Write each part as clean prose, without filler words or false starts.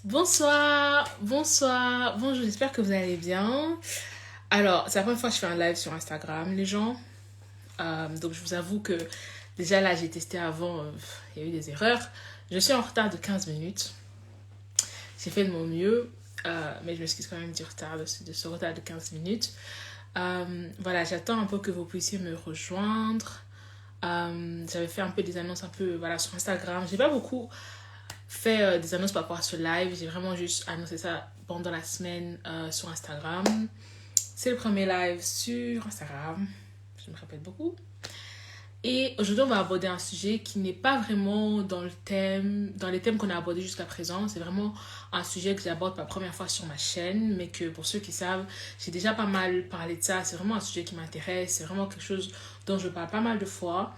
Bonjour, j'espère que vous allez bien. Alors, c'est la première fois que je fais un live sur Instagram, les gens. Donc, je vous avoue que déjà là, j'ai testé avant, il y a eu des erreurs. Je suis en retard de 15 minutes. J'ai fait de mon mieux, mais je m'excuse quand même du retard, de ce retard de 15 minutes. Voilà, j'attends un peu que vous puissiez me rejoindre. J'avais fait un peu des annonces un peu voilà, sur Instagram. J'ai pas beaucoup fait des annonces par rapport à ce live. J'ai vraiment juste annoncé ça pendant la semaine sur Instagram. C'est le premier live sur Instagram. Je me répète beaucoup. Et aujourd'hui, on va aborder un sujet qui n'est pas vraiment dans les thèmes qu'on a abordés jusqu'à présent. C'est vraiment un sujet que j'aborde pour la première fois sur ma chaîne, mais que pour ceux qui savent, j'ai déjà pas mal parlé de ça. C'est vraiment un sujet qui m'intéresse. C'est vraiment quelque chose dont je parle pas mal de fois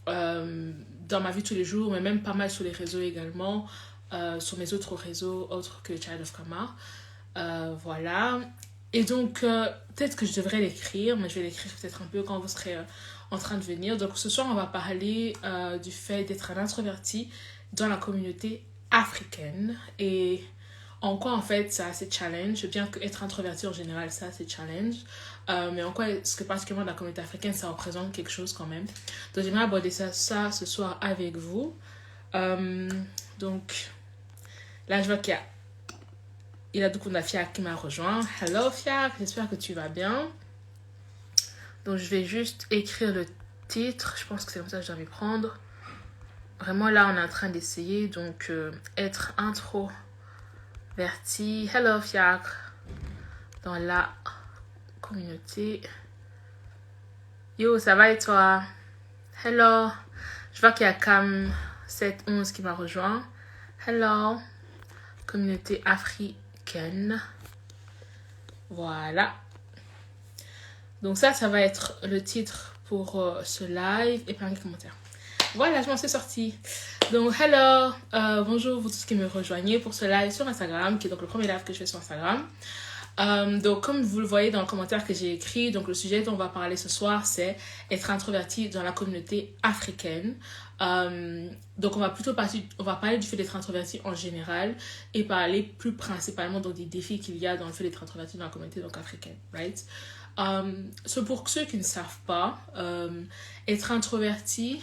dans ma vie tous les jours, mais même pas mal sur les réseaux également, sur mes autres réseaux autres que Child of Kama. Voilà. Et donc, peut-être que je devrais l'écrire, mais je vais l'écrire peut-être un peu quand vous serez en train de venir. Donc, ce soir, on va parler du fait d'être un introverti dans la communauté africaine et en quoi, en fait, ça c'est challenge. Bien que être introverti en général, ça c'est challenge. Mais en quoi est-ce que particulièrement dans la communauté africaine, ça représente quelque chose quand même. Donc, j'aimerais aborder ça ce soir avec vous. Euh, donc, là, je vois il y a Dukunda Fiak qui m'a rejoint. Hello Fiak, j'espère que tu vas bien. Donc je vais juste écrire le titre. Je pense que c'est comme ça que je dois m'y prendre. Vraiment là, on est en train d'essayer. Donc être introverti. Hello Fiak. Dans la communauté. Yo, ça va et toi? Hello. Je vois qu'il y a Cam 711 qui m'a rejoint. Hello. Communauté africaine. Voilà. Donc ça va être le titre pour ce live et plein de commentaires. Voilà, je m'en suis sortie. Donc, hello, bonjour vous tous qui me rejoignez pour ce live sur Instagram, qui est donc le premier live que je fais sur Instagram. Donc, comme vous le voyez dans le commentaire que j'ai écrit, donc le sujet dont on va parler ce soir, c'est être introverti dans la communauté africaine. Donc, on va parler du fait d'être introverti en général et parler plus principalement donc, des défis qu'il y a dans le fait d'être introverti dans la communauté donc, africaine, right? Pour ceux qui ne savent pas, être introverti,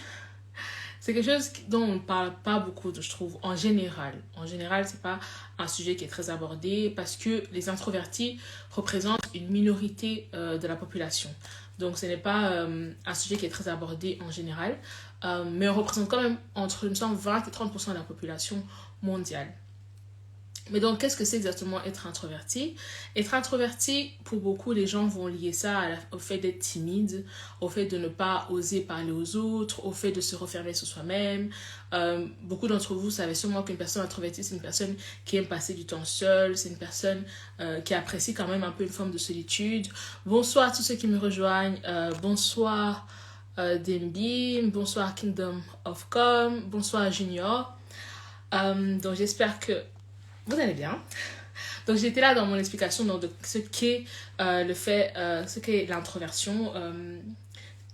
c'est quelque chose dont on ne parle pas beaucoup, je trouve, en général. En général, c'est pas un sujet qui est très abordé parce que les introvertis représentent une minorité de la population. Donc, ce n'est pas un sujet qui est très abordé en général, mais on représente quand même entre 20 et 30% de la population mondiale. Mais donc, qu'est-ce que c'est exactement être introverti? Être introverti, pour beaucoup, les gens vont lier ça au fait d'être timide, au fait de ne pas oser parler aux autres, au fait de se refermer sur soi-même. Beaucoup d'entre vous savez sûrement qu'une personne introvertie, c'est une personne qui aime passer du temps seule, c'est une personne qui apprécie quand même un peu une forme de solitude. Bonsoir à tous ceux qui me rejoignent. Bonsoir Dembi, bonsoir Kingdom of Com, bonsoir Junior. Donc, j'espère que vous allez bien. Donc j'étais là dans mon explication donc, de ce qu'est ce qu'est l'introversion,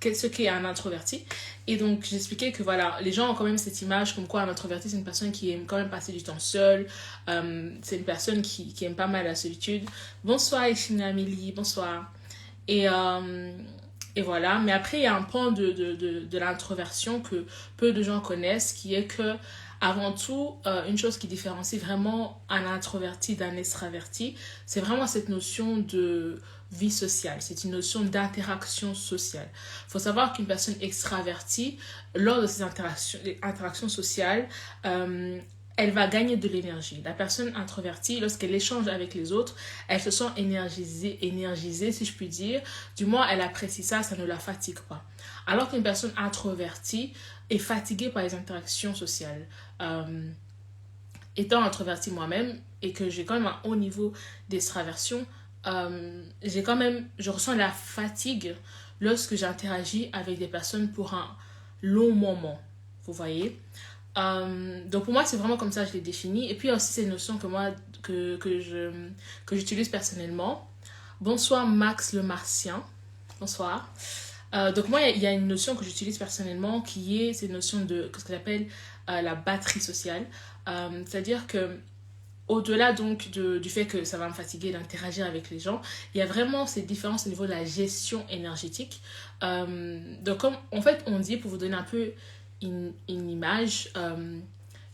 ce qu'est un introverti. Et donc j'expliquais que voilà, les gens ont quand même cette image comme quoi un introverti c'est une personne qui aime quand même passer du temps seule, c'est une personne qui aime pas mal la solitude. Bonsoir Ishina Amélie, bonsoir. Et voilà, mais après il y a un point de l'introversion que peu de gens connaissent qui est que avant tout, une chose qui différencie vraiment un introverti d'un extraverti, c'est vraiment cette notion de vie sociale, c'est une notion d'interaction sociale. Il faut savoir qu'une personne extravertie, lors de ces interactions sociales, elle va gagner de l'énergie. La personne introvertie, lorsqu'elle échange avec les autres, elle se sent énergisée si je puis dire. Du moins, elle apprécie ça, ça ne la fatigue pas. Alors qu'une personne introvertie est fatiguée par les interactions sociales. Étant introvertie moi-même et que j'ai quand même un haut niveau d'extraversion, je ressens la fatigue lorsque j'interagis avec des personnes pour un long moment. Vous voyez? Donc pour moi c'est vraiment comme ça que je l'ai défini. Et puis il y a aussi ces notions que j'utilise personnellement. Bonsoir Max le Martien. Bonsoir. Donc moi il y a une notion que j'utilise personnellement qui est cette notion de ce que j'appelle la batterie sociale. C'est-à-dire que au-delà donc du fait que ça va me fatiguer d'interagir avec les gens, il y a vraiment ces différences au niveau de la gestion énergétique. Donc comme en fait on dit, pour vous donner un peu une image,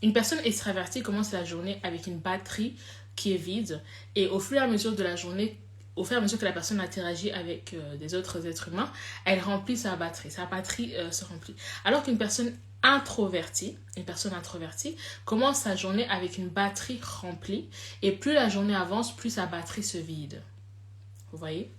une personne extravertie commence la journée avec une batterie qui est vide, et au fur et à mesure de la journée, au fur et à mesure que la personne interagit avec des autres êtres humains, elle remplit sa batterie se remplit. Alors qu'une personne introvertie commence sa journée avec une batterie remplie, et plus la journée avance, plus sa batterie se vide. Vous voyez?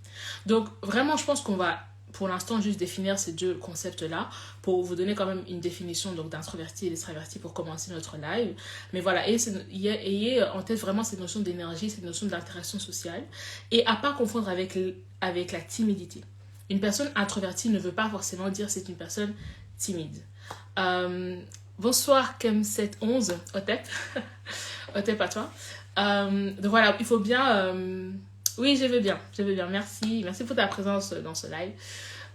Donc vraiment, je pense qu'on va pour l'instant juste définir ces deux concepts-là pour vous donner quand même une définition donc d'introverti et d'extraverti pour commencer notre live. Mais voilà, ayez en tête vraiment cette notion d'énergie, cette notion d'interaction sociale, et à pas confondre avec la timidité. Une personne introvertie ne veut pas forcément dire c'est une personne timide. Bonsoir Kem711, Otep. Otep à toi. Donc voilà, il faut bien... Oui, je vais bien. Merci pour ta présence dans ce live.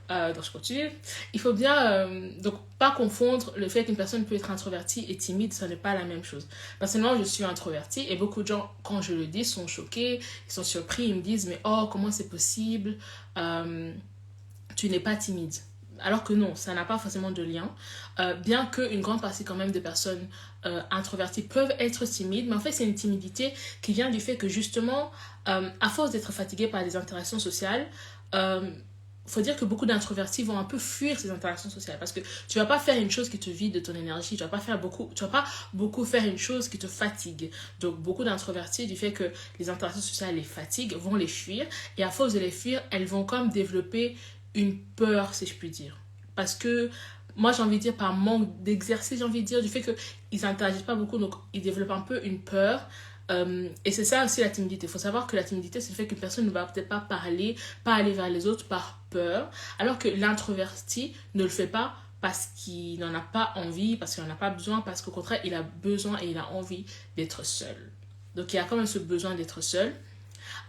Donc je continue. Il faut bien donc pas confondre le fait qu'une personne peut être introvertie et timide, ça n'est pas la même chose. Personnellement, je suis introvertie et beaucoup de gens, quand je le dis, sont choqués, ils sont surpris, ils me disent mais oh, comment c'est possible, tu n'es pas timide. Alors que non, ça n'a pas forcément de lien. Bien qu'une grande partie quand même des personnes introverties peuvent être timides, mais en fait c'est une timidité qui vient du fait que justement, à force d'être fatigués par des interactions sociales, faut dire que beaucoup d'introvertis vont un peu fuir ces interactions sociales, parce que tu vas pas faire une chose qui te vide de ton énergie, tu vas pas beaucoup faire une chose qui te fatigue. Donc beaucoup d'introvertis, du fait que les interactions sociales les fatiguent, vont les fuir, et à force de les fuir, elles vont comme développer une peur, si je puis dire. Parce que moi, j'ai envie de dire, par manque d'exercice, j'ai envie de dire, du fait qu'ils n'interagissent pas beaucoup, donc ils développent un peu une peur. Et c'est ça aussi la timidité. Il faut savoir que la timidité, c'est le fait qu'une personne ne va peut-être pas parler, pas aller vers les autres par peur, alors que l'introverti ne le fait pas parce qu'il n'en a pas envie, parce qu'il n'en a pas besoin, parce qu'au contraire, il a besoin et il a envie d'être seul. Donc il y a quand même ce besoin d'être seul.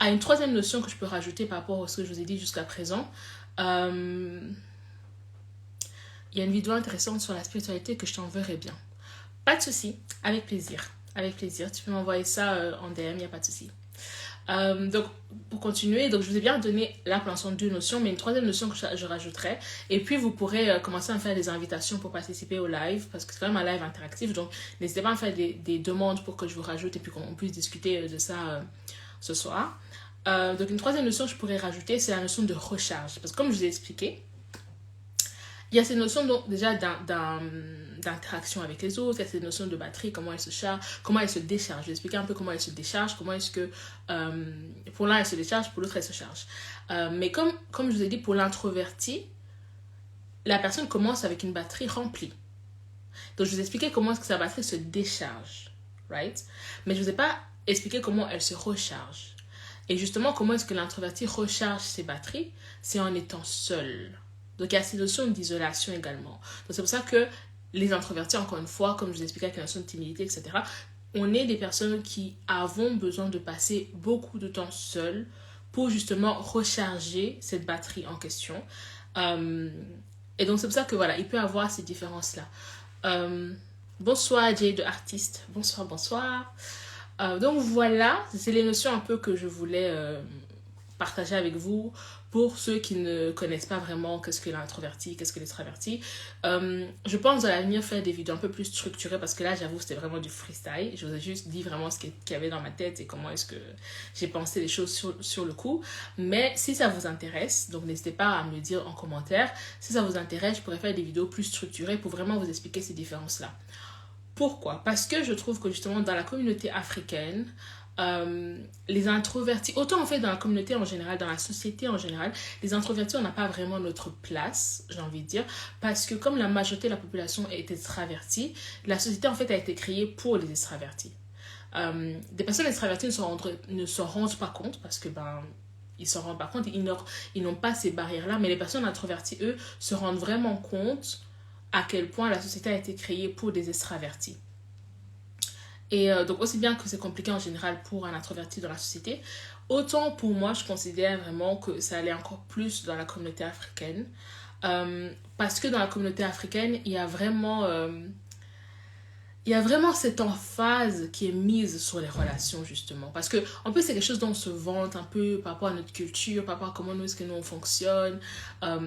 Une troisième notion que je peux rajouter par rapport à ce que je vous ai dit jusqu'à présent, il y a une vidéo intéressante sur la spiritualité que je t'enverrai bien. Pas de souci, avec plaisir. Avec plaisir, tu peux m'envoyer ça en DM, il n'y a pas de souci. Donc, pour continuer, donc je vous ai bien donné là pour l'instant deux notions, mais une troisième notion que je rajouterai. Et puis, vous pourrez commencer à me faire des invitations pour participer au live, parce que c'est quand même un live interactif. Donc, n'hésitez pas à me faire des demandes pour que je vous rajoute et puis qu'on puisse discuter de ça ce soir. Donc, une troisième notion que je pourrais rajouter, c'est la notion de recharge. Parce que comme je vous ai expliqué, il y a ces notions donc, déjà d'interaction avec les autres, il y a ces notions de batterie, comment elle se charge, comment elle se décharge. Je vais expliquer un peu comment elle se décharge, comment est-ce que pour l'un elle se décharge, pour l'autre elle se charge. Mais comme je vous ai dit, pour l'introverti, la personne commence avec une batterie remplie. Donc je vous ai expliqué comment est-ce que sa batterie se décharge, right? Mais je ne vous ai pas expliqué comment elle se recharge. Et justement, comment est-ce que l'introverti recharge ses batteries? C'est en étant seul. Donc, il y a ces notions d'isolation également. Donc, c'est pour ça que les introvertis, encore une fois, comme je vous expliquais avec la notion de timidité, etc., on est des personnes qui avons besoin de passer beaucoup de temps seuls pour justement recharger cette batterie en question. Et donc, c'est pour ça que voilà, il peut y avoir ces différences-là. Bonsoir, Jay de Artiste. Bonsoir. Donc voilà, c'est les notions un peu que je voulais partager avec vous pour ceux qui ne connaissent pas vraiment qu'est-ce que l'introverti, qu'est-ce que l'extraverti. Je pense à l'avenir faire des vidéos un peu plus structurées parce que là, j'avoue, c'était vraiment du freestyle. Je vous ai juste dit vraiment ce qu'il y avait dans ma tête et comment est-ce que j'ai pensé les choses sur le coup. Mais si ça vous intéresse, donc n'hésitez pas à me le dire en commentaire. Si ça vous intéresse, je pourrais faire des vidéos plus structurées pour vraiment vous expliquer ces différences-là. Pourquoi? Parce que je trouve que justement dans la communauté africaine, les introvertis, autant en fait dans la communauté en général, dans la société en général, les introvertis on n'a pas vraiment notre place, j'ai envie de dire, parce que comme la majorité de la population est extravertie, la société en fait a été créée pour les extravertis. Des personnes extraverties ne s'en rendent pas compte parce que ils s'en rendent pas compte, ils n'ont pas ces barrières là, mais les personnes introverties eux se rendent vraiment compte à quel point la société a été créée pour des extravertis. Et donc aussi bien que c'est compliqué en général pour un introverti dans la société, autant pour moi je considère vraiment que ça allait encore plus dans la communauté africaine. Parce que dans la communauté africaine, il y a vraiment il y a vraiment cette emphase qui est mise sur les relations, justement. Parce que, en plus, c'est quelque chose dont on se vante un peu par rapport à notre culture, par rapport à comment nous, est-ce que nous, on fonctionne,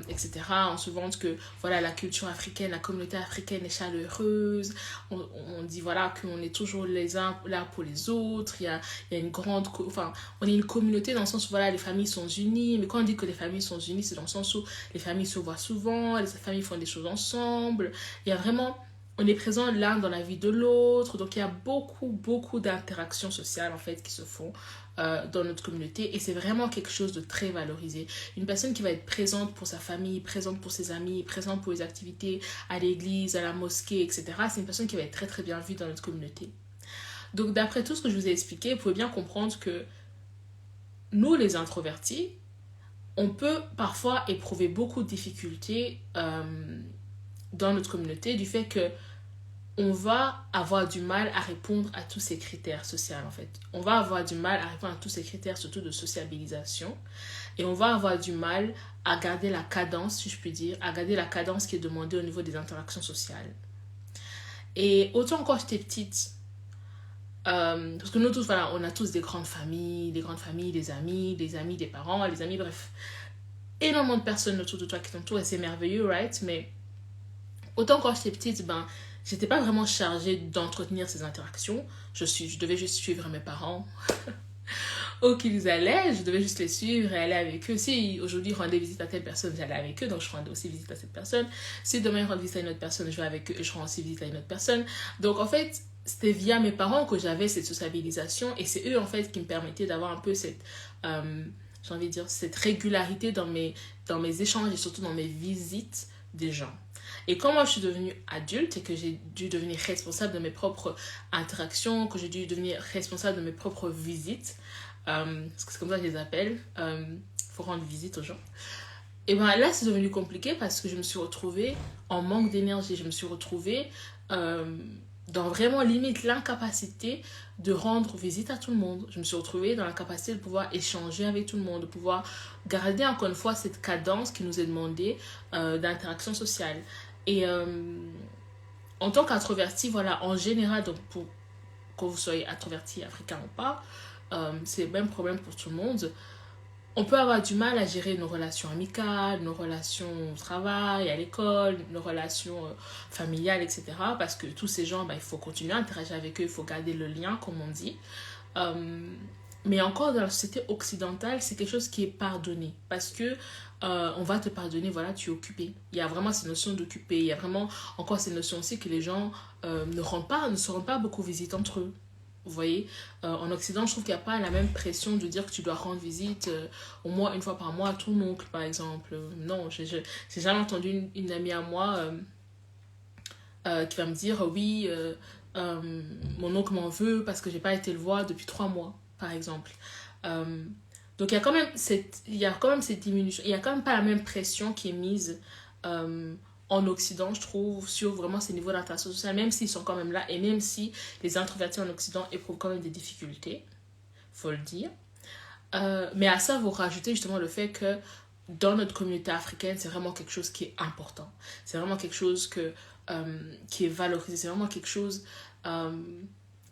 etc. On se vante que, voilà, la culture africaine, la communauté africaine est chaleureuse. On dit, voilà, qu'on est toujours les uns là pour les autres. Il y a une grande... Enfin, on est une communauté dans le sens où, voilà, les familles sont unies. Mais quand on dit que les familles sont unies, c'est dans le sens où les familles se voient souvent, les familles font des choses ensemble. Il y a vraiment... On est présent l'un dans la vie de l'autre, donc il y a beaucoup d'interactions sociales en fait qui se font dans notre communauté et c'est vraiment quelque chose de très valorisé. Une personne qui va être présente pour sa famille, présente pour ses amis, présente pour les activités à l'église, à la mosquée, etc. C'est une personne qui va être très bien vue dans notre communauté. Donc d'après tout ce que je vous ai expliqué, vous pouvez bien comprendre que nous les introvertis, on peut parfois éprouver beaucoup de difficultés dans notre communauté du fait que on va avoir du mal à répondre à tous ces critères sociaux en fait. On va avoir du mal à répondre à tous ces critères surtout de sociabilisation et on va avoir du mal à garder la cadence, si je puis dire, à garder la cadence qui est demandée au niveau des interactions sociales. Et autant quand j'étais petite, parce que nous tous, voilà, on a tous des grandes familles, des amis, des parents, les amis, bref, énormément de personnes autour de toi qui t'entourent et c'est merveilleux, right? Mais autant quand j'étais petite, j'étais pas vraiment chargée d'entretenir ces interactions. Je devais juste suivre mes parents. Où qu'ils allaient, je devais juste les suivre et aller avec eux. Si aujourd'hui ils rendaient visite à telle personne, j'allais avec eux, donc je rendais aussi visite à cette personne. Si demain ils rendent visite à une autre personne, je vais avec eux et je rends aussi visite à une autre personne. Donc en fait, c'était via mes parents que j'avais cette sociabilisation et c'est eux en fait qui me permettaient d'avoir un peu cette, j'ai envie de dire, cette régularité dans mes échanges et surtout dans mes visites des gens. Et quand moi je suis devenue adulte et que j'ai dû devenir responsable de mes propres interactions, que j'ai dû devenir responsable de mes propres visites, parce que c'est comme ça que je les appelle, faut rendre visite aux gens. Et bien là c'est devenu compliqué parce que je me suis retrouvée en manque d'énergie, je me suis retrouvée dans vraiment limite l'incapacité de rendre visite à tout le monde. Je me suis retrouvée dans l'incapacité de pouvoir échanger avec tout le monde, de pouvoir garder encore une fois cette cadence qui nous est demandée d'interaction sociale. Et en tant qu'introverti, voilà, en général, donc pour que vous soyez introverti, africain ou pas, c'est le même problème pour tout le monde. On peut avoir du mal à gérer nos relations amicales, nos relations au travail, à l'école, nos relations familiales, etc. Parce que tous ces gens, il faut continuer à interagir avec eux, il faut garder le lien, comme on dit. Mais encore dans la société occidentale, c'est quelque chose qui est pardonné. Parce que on va te pardonner, voilà, tu es occupé. Il y a vraiment cette notion d'occupé. Il y a vraiment encore cette notion aussi que les gens ne se rendent pas beaucoup visite entre eux. Vous voyez, en Occident, je trouve qu'il n'y a pas la même pression de dire que tu dois rendre visite au moins une fois par mois à ton oncle, par exemple. Non, j'ai jamais entendu une amie à moi qui va me dire oui, mon oncle m'en veut parce que j'ai pas été le voir depuis 3 mois, par exemple. Donc il y a quand même cette diminution, il y a quand même pas la même pression qui est mise en Occident, je trouve, sur vraiment ces niveaux d'interaction sociale, même s'ils sont quand même là, et même si les introvertis en Occident éprouvent quand même des difficultés, faut le dire. Mais à ça, vous rajoutez justement le fait que dans notre communauté africaine, c'est vraiment quelque chose qui est important. C'est vraiment quelque chose qui est valorisé, c'est vraiment quelque chose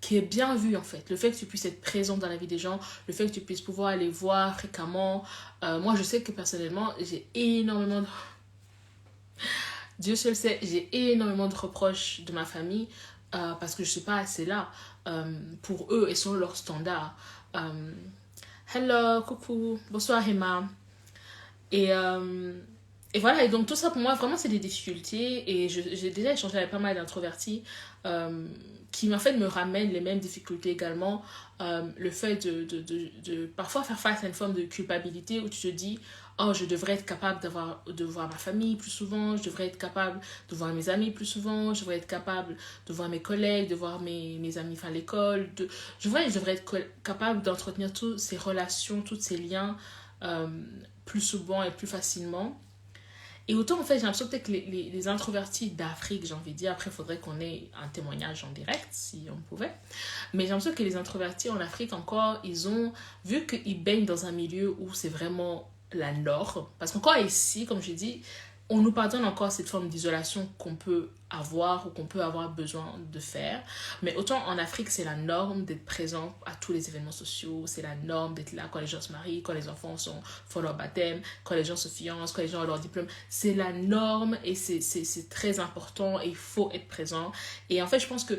qui est bien vu en fait. Le fait que tu puisses être présent dans la vie des gens, le fait que tu puisses pouvoir aller voir fréquemment. Moi, je sais que personnellement, j'ai énormément de... Dieu seul sait, j'ai énormément de reproches de ma famille parce que je ne suis pas assez là pour eux et selon leurs standards. Hello, coucou, bonsoir Emma. Et voilà, et donc tout ça pour moi, vraiment, c'est des difficultés. Et j'ai déjà échangé avec pas mal d'introvertis qui, en fait, me ramènent les mêmes difficultés également. Le fait de parfois faire face à une forme de culpabilité où tu te dis, oh, je devrais être capable de voir ma famille plus souvent, je devrais être capable de voir mes amis plus souvent, je devrais être capable de voir mes collègues, de voir mes amis à l'école. Je devrais être capable d'entretenir toutes ces relations, tous ces liens plus souvent et plus facilement. Et autant, en fait, j'ai l'impression peut-être que les introvertis d'Afrique, j'ai envie de dire, après, il faudrait qu'on ait un témoignage en direct, si on pouvait. Mais j'ai l'impression que les introvertis en Afrique, encore, ils ont, vu qu'ils baignent dans un milieu où c'est vraiment la norme, parce qu'encore ici, comme je dis, on nous pardonne encore cette forme d'isolation qu'on peut avoir ou qu'on peut avoir besoin de faire. Mais autant en Afrique, c'est la norme d'être présent à tous les événements sociaux. C'est la norme d'être là quand les gens se marient, quand les enfants font leur baptême, quand les gens se fiancent, quand les gens ont leur diplôme. C'est la norme et c'est très important et il faut être présent. Et en fait, je pense que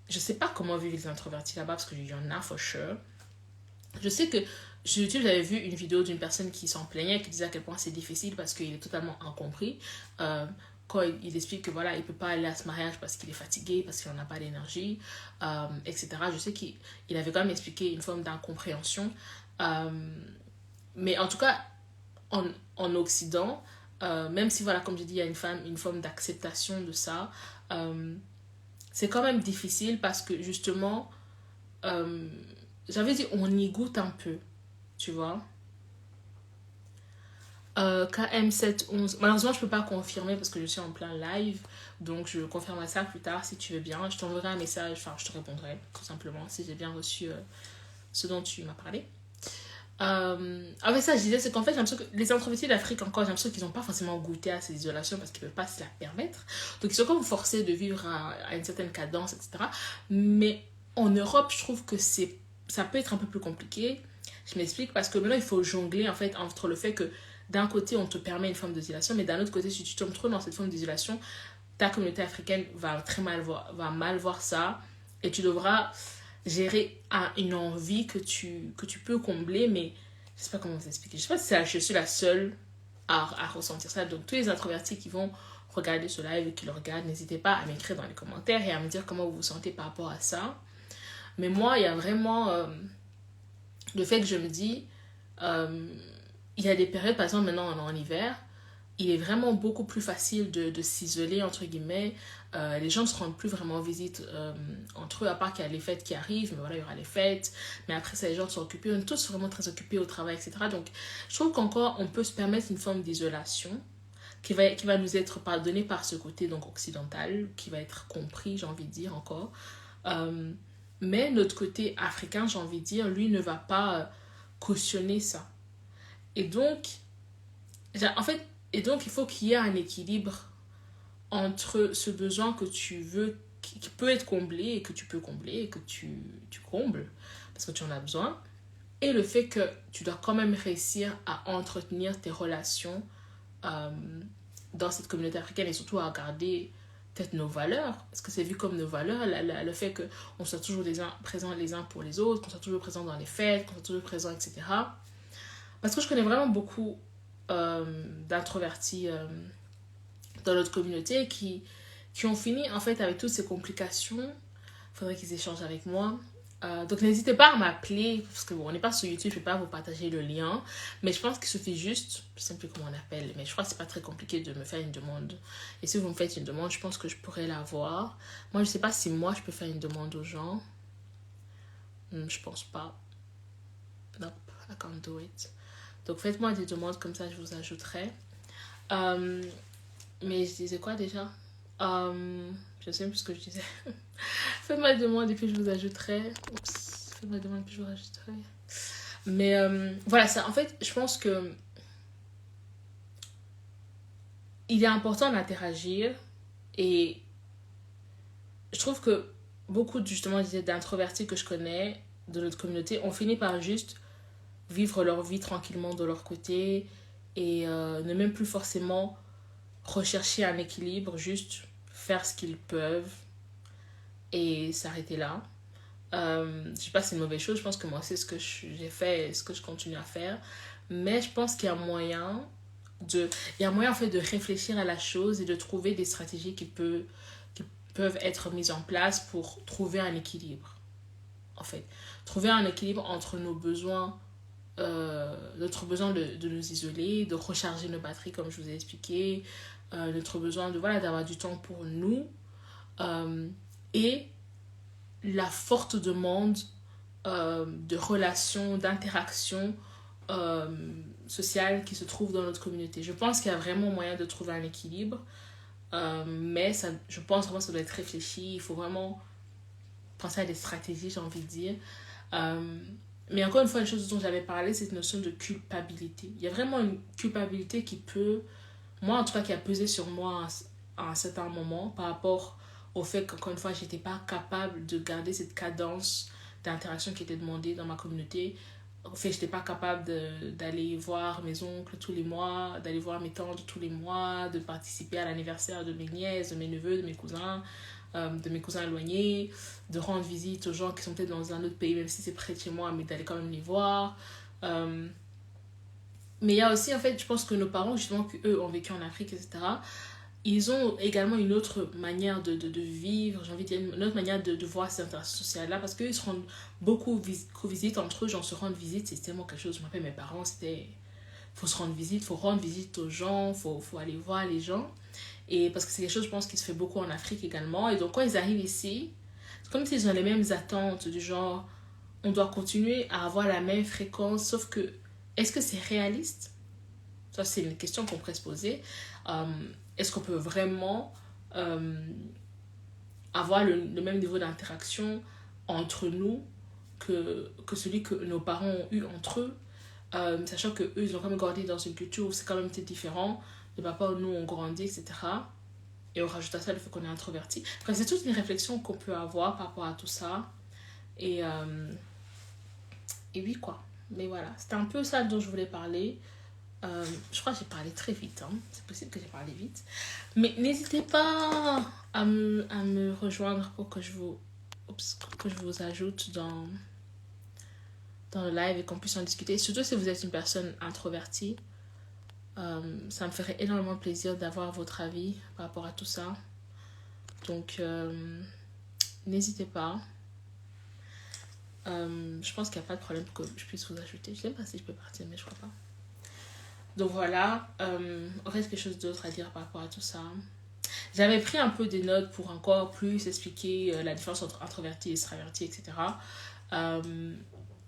je sais pas comment vivent les introvertis là-bas parce qu'il y en a for sure. Je sais que sur YouTube, j'avais vu une vidéo d'une personne qui s'en plaignait, qui disait à quel point c'est difficile parce qu'il est totalement incompris. Quand il explique que voilà, il peut pas aller à ce mariage parce qu'il est fatigué, parce qu'il n'en a pas d'énergie, etc. Je sais qu'il avait quand même expliqué une forme d'incompréhension. Euh, mais en tout cas, en Occident, même si voilà, comme je dis, il y a une forme d'acceptation de ça, c'est quand même difficile parce que justement, euh, j'avais dit, on y goûte un peu, tu vois. KM711. Malheureusement, je peux pas confirmer parce que je suis en plein live. Donc, je confirmerai ça plus tard si tu veux bien. Je t'enverrai un message, enfin, je te répondrai tout simplement si j'ai bien reçu ce dont tu m'as parlé. Avec ça, je disais, c'est qu'en fait, j'ai l'impression que les introvertis d'Afrique, encore, j'ai l'impression qu'ils n'ont pas forcément goûté à ces isolations parce qu'ils ne peuvent pas se la permettre. Donc, ils sont comme forcés de vivre à une certaine cadence, etc. Mais en Europe, je trouve que ça peut être un peu plus compliqué. Je m'explique parce que maintenant, il faut jongler en fait entre le fait que d'un côté, on te permet une forme d'isolation, mais d'un autre côté, si tu tombes trop dans cette forme d'isolation, ta communauté africaine va va mal voir ça et tu devras gérer une envie que tu peux combler, mais je sais pas comment vous expliquer. Je sais pas si je suis la seule à ressentir ça. Donc, tous les introvertis qui vont regarder ce live et qui le regardent, n'hésitez pas à m'écrire dans les commentaires et à me dire comment vous vous sentez par rapport à ça. Mais moi, il y a vraiment le fait que je me dis, euh, il y a des périodes, par exemple, maintenant en hiver, il est vraiment beaucoup plus facile de s'isoler, entre guillemets. Les gens ne se rendent plus vraiment visite entre eux, à part qu'il y a les fêtes qui arrivent, mais voilà, il y aura les fêtes. Mais après ça, les gens sont occupés, on est tous vraiment très occupés au travail, etc. Donc, je trouve qu'encore, on peut se permettre une forme d'isolation qui va nous être pardonnée par ce côté donc occidental, qui va être compris, j'ai envie de dire encore. Euh, mais notre côté africain, j'ai envie de dire, lui ne va pas cautionner ça. Et donc, en fait, il faut qu'il y ait un équilibre entre ce besoin que tu veux, qui peut être comblé et que tu peux combler et que tu combles parce que tu en as besoin, et le fait que tu dois quand même réussir à entretenir tes relations euh, dans cette communauté africaine et surtout à garder peut-être nos valeurs, parce que c'est vu comme nos valeurs, le fait qu'on soit toujours présents les uns pour les autres, qu'on soit toujours présents dans les fêtes, qu'on soit toujours présents, etc. Parce que je connais vraiment beaucoup d'introvertis dans notre communauté qui ont fini en fait avec toutes ces complications. Il faudrait qu'ils échangent avec moi. Donc n'hésitez pas à m'appeler, parce que bon, on n'est pas sur YouTube, je ne vais pas vous partager le lien, mais je pense qu'il suffit juste, je ne sais plus comment on appelle, mais je crois que c'est pas très compliqué de me faire une demande. Et si vous me faites une demande, je pense que je pourrais la voir. Moi, je ne sais pas si moi je peux faire une demande aux gens. Je pense pas. Nope, I can't do it. Donc faites-moi des demandes, comme ça je vous ajouterai. Euh, mais je disais quoi déjà? Je sais même plus ce que je disais. Faites-moi des demandes et puis je vous ajouterai. Oups, faites-moi des demandes et puis je vous ajouterai. Mais voilà, ça, en fait, je pense que il est important d'interagir et je trouve que beaucoup justement d'introvertis que je connais de notre communauté ont fini par juste vivre leur vie tranquillement de leur côté et ne même plus forcément rechercher un équilibre, juste faire ce qu'ils peuvent et s'arrêter là. Je sais pas si c'est une mauvaise chose, je pense que moi c'est ce que j'ai fait et ce que je continue à faire, mais je pense qu'il y a moyen il y a moyen en fait de réfléchir à la chose et de trouver des stratégies qui peuvent être mises en place pour trouver un équilibre en fait, trouver un équilibre entre nos besoins, notre besoin de nous isoler, de recharger nos batteries comme je vous ai expliqué, notre besoin de voilà d'avoir du temps pour nous, et la forte demande de relations, d'interactions sociales qui se trouvent dans notre communauté. Je pense qu'il y a vraiment moyen de trouver un équilibre, mais ça, je pense vraiment que ça doit être réfléchi. Il faut vraiment penser à des stratégies, j'ai envie de dire. Mais encore une fois, une chose dont j'avais parlé, c'est cette notion de culpabilité. Il y a vraiment une culpabilité qui peut moi en tout cas qui a pesé sur moi à un certain moment par rapport au fait qu'encore une fois j'étais pas capable de garder cette cadence d'interaction qui était demandée dans ma communauté. En fait, j'étais pas capable d'aller voir mes oncles tous les mois, d'aller voir mes tantes tous les mois, de participer à l'anniversaire de mes nièces, de mes neveux, de mes cousins éloignés, de rendre visite aux gens qui sont peut-être dans un autre pays, même si c'est près de chez moi, mais d'aller quand même les voir. Mais il y a aussi, en fait, je pense que nos parents, justement, qu'eux ont vécu en Afrique, etc., ils ont également une autre manière de vivre, j'ai envie de dire, une autre manière de voir cette interaction sociale-là, parce qu'ils se rendent beaucoup visite entre eux, genre se rendre visite, c'est tellement quelque chose, je me rappelle mes parents, c'était, faut se rendre visite, faut rendre visite aux gens, faut aller voir les gens, et parce que c'est quelque chose, je pense, qui se fait beaucoup en Afrique également, et donc quand ils arrivent ici, c'est comme s'ils ont les mêmes attentes, du genre, on doit continuer à avoir la même fréquence, sauf que, est-ce que c'est réaliste? Ça, c'est une question qu'on pourrait se poser. Euh, Est-ce qu'on peut vraiment avoir le même niveau d'interaction entre nous que celui que nos parents ont eu entre eux, sachant qu'eux, ils ont quand même grandi dans une culture où c'est quand même peut-être différent. Les papas, nous, on grandit, etc. Et on rajoute à ça le fait qu'on est introverti. Enfin, c'est toute une réflexion qu'on peut avoir par rapport à tout ça. Et, et oui, quoi. Mais voilà, c'était un peu ça dont je voulais parler. Je crois que j'ai parlé très vite, hein. C'est possible que j'ai parlé vite. Mais n'hésitez pas à me rejoindre pour que que je vous ajoute dans le live et qu'on puisse en discuter. Surtout si vous êtes une personne introvertie. Ça me ferait énormément plaisir d'avoir votre avis par rapport à tout ça. Donc, n'hésitez pas. Je pense qu'il n'y a pas de problème que je puisse vous ajouter. Je ne sais pas si je peux partir, mais je crois pas. Donc voilà, reste quelque chose d'autre à dire par rapport à tout ça. J'avais pris un peu des notes pour encore plus expliquer la différence entre introverti et extraverti, etc.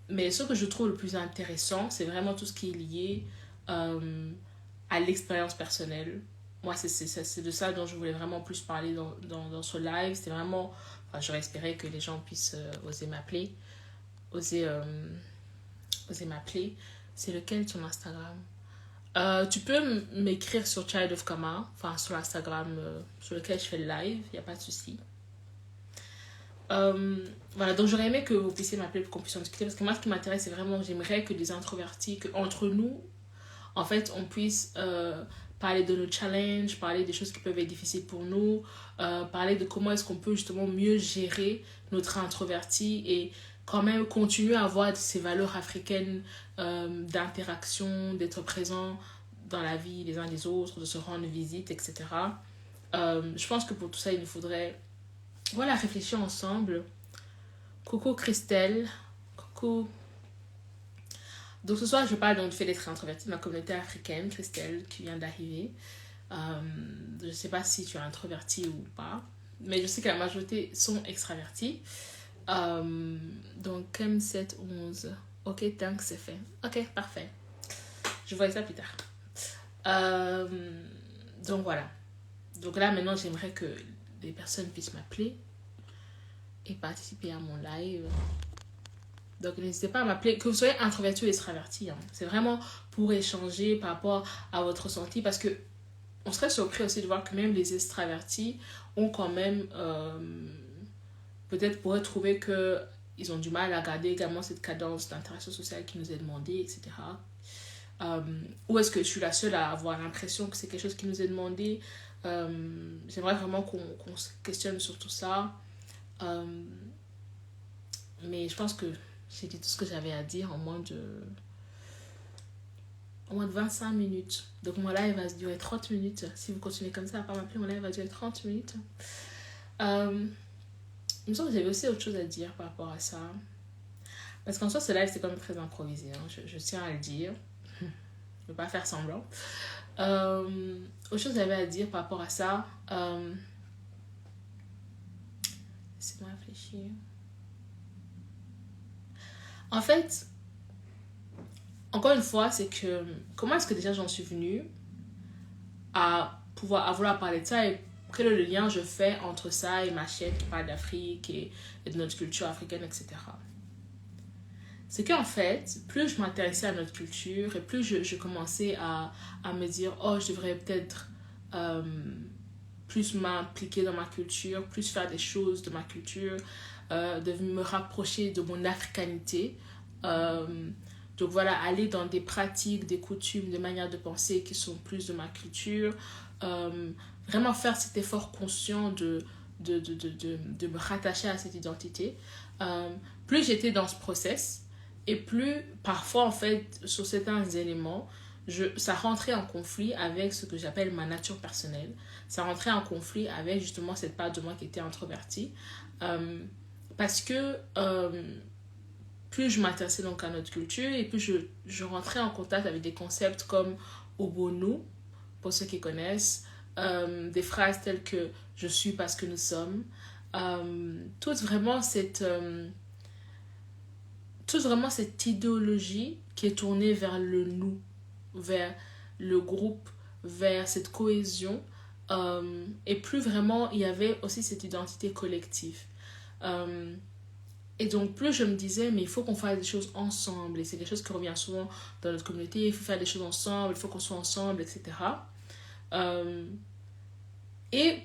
Mais ce que je trouve le plus intéressant, c'est vraiment tout ce qui est lié à l'expérience personnelle. Moi, c'est de ça dont je voulais vraiment plus parler dans ce live. C'est vraiment... Enfin, j'aurais espéré que les gens puissent oser m'appeler. Oser m'appeler. C'est lequel ton Instagram? Tu peux m'écrire sur Child of Kama, enfin sur l'Instagram sur lequel je fais le live, il n'y a pas de souci. Voilà, donc j'aurais aimé que vous puissiez m'appeler pour qu'on puisse en discuter, parce que moi ce qui m'intéresse c'est vraiment, j'aimerais que les introvertis, qu'entre nous, en fait, on puisse parler de nos challenges, parler des choses qui peuvent être difficiles pour nous, parler de comment est-ce qu'on peut justement mieux gérer notre introverti et quand même continuer à avoir ces valeurs africaines d'interaction, d'être présent dans la vie les uns des autres, de se rendre visite, etc. Je pense que pour tout ça, il nous faudrait voilà, réfléchir ensemble. Coucou Christelle, coucou. Donc ce soir, je parle donc du fait d'être introvertie de ma communauté africaine, Christelle, qui vient d'arriver. Je ne sais pas si tu es introvertie ou pas, mais je sais que la majorité sont extravertis. Donc M711. Ok, thanks, c'est fait. Ok, parfait. Je vois ça plus tard. Donc voilà. Donc là, maintenant, j'aimerais que les personnes puissent m'appeler et participer à mon live. Donc n'hésitez pas à m'appeler, que vous soyez introverti ou extraverti. Hein. C'est vraiment pour échanger par rapport à votre ressenti. Parce que on serait surpris aussi de voir que même les extravertis ont quand même... peut-être pourraient trouver qu'ils ont du mal à garder également cette cadence d'interaction sociale qui nous est demandée, etc. Ou est-ce que je suis la seule à avoir l'impression que c'est quelque chose qui nous est demandé? J'aimerais vraiment qu'on se questionne sur tout ça. Mais je pense que j'ai dit tout ce que j'avais à dire en moins de 25 minutes. Donc mon live va durer 30 minutes. Si vous continuez comme ça à pas m'appeler, mon live va durer 30 minutes. Il me semble que j'avais aussi autre chose à dire par rapport à ça. Parce qu'en soi, ce live, c'est quand même très improvisé. Hein. Je tiens à le dire. Je ne veux pas faire semblant. Autre chose que j'avais à dire par rapport à ça. Laissez-moi réfléchir. En fait, encore une fois, c'est que... Comment est-ce que déjà j'en suis venue à vouloir parler de ça et quel est le lien que je fais entre ça et ma chaîne qui parle d'Afrique et de notre culture africaine, etc. c'est qu'en fait, plus je m'intéressais à notre culture et plus je commençais à me dire, oh, je devrais peut-être euh, plus m'impliquer dans ma culture, plus faire des choses de ma culture, de me rapprocher de mon africanité. Euh, donc voilà, aller dans des pratiques, des coutumes, des manières de penser qui sont plus de ma culture. Euh, Vraiment faire cet effort conscient de me rattacher à cette identité. Euh, Plus j'étais dans ce process, et plus parfois, en fait, sur certains éléments, ça rentrait en conflit avec ce que j'appelle ma nature personnelle. Ça rentrait en conflit avec justement cette part de moi qui était introvertie. Euh, Parce que plus je m'intéressais donc à notre culture et plus je rentrais en contact avec des concepts comme Obonu, pour ceux qui connaissent, des phrases telles que je suis parce que nous sommes, toute vraiment cette toute vraiment cette idéologie qui est tournée vers le nous, vers le groupe, vers cette cohésion. Et plus vraiment, il y avait aussi cette identité collective. Euh, et donc, plus je me disais, mais il faut qu'on fasse des choses ensemble. Et c'est quelque chose qui revient souvent dans notre communauté. Il faut faire des choses ensemble, il faut qu'on soit ensemble, etc. Euh, et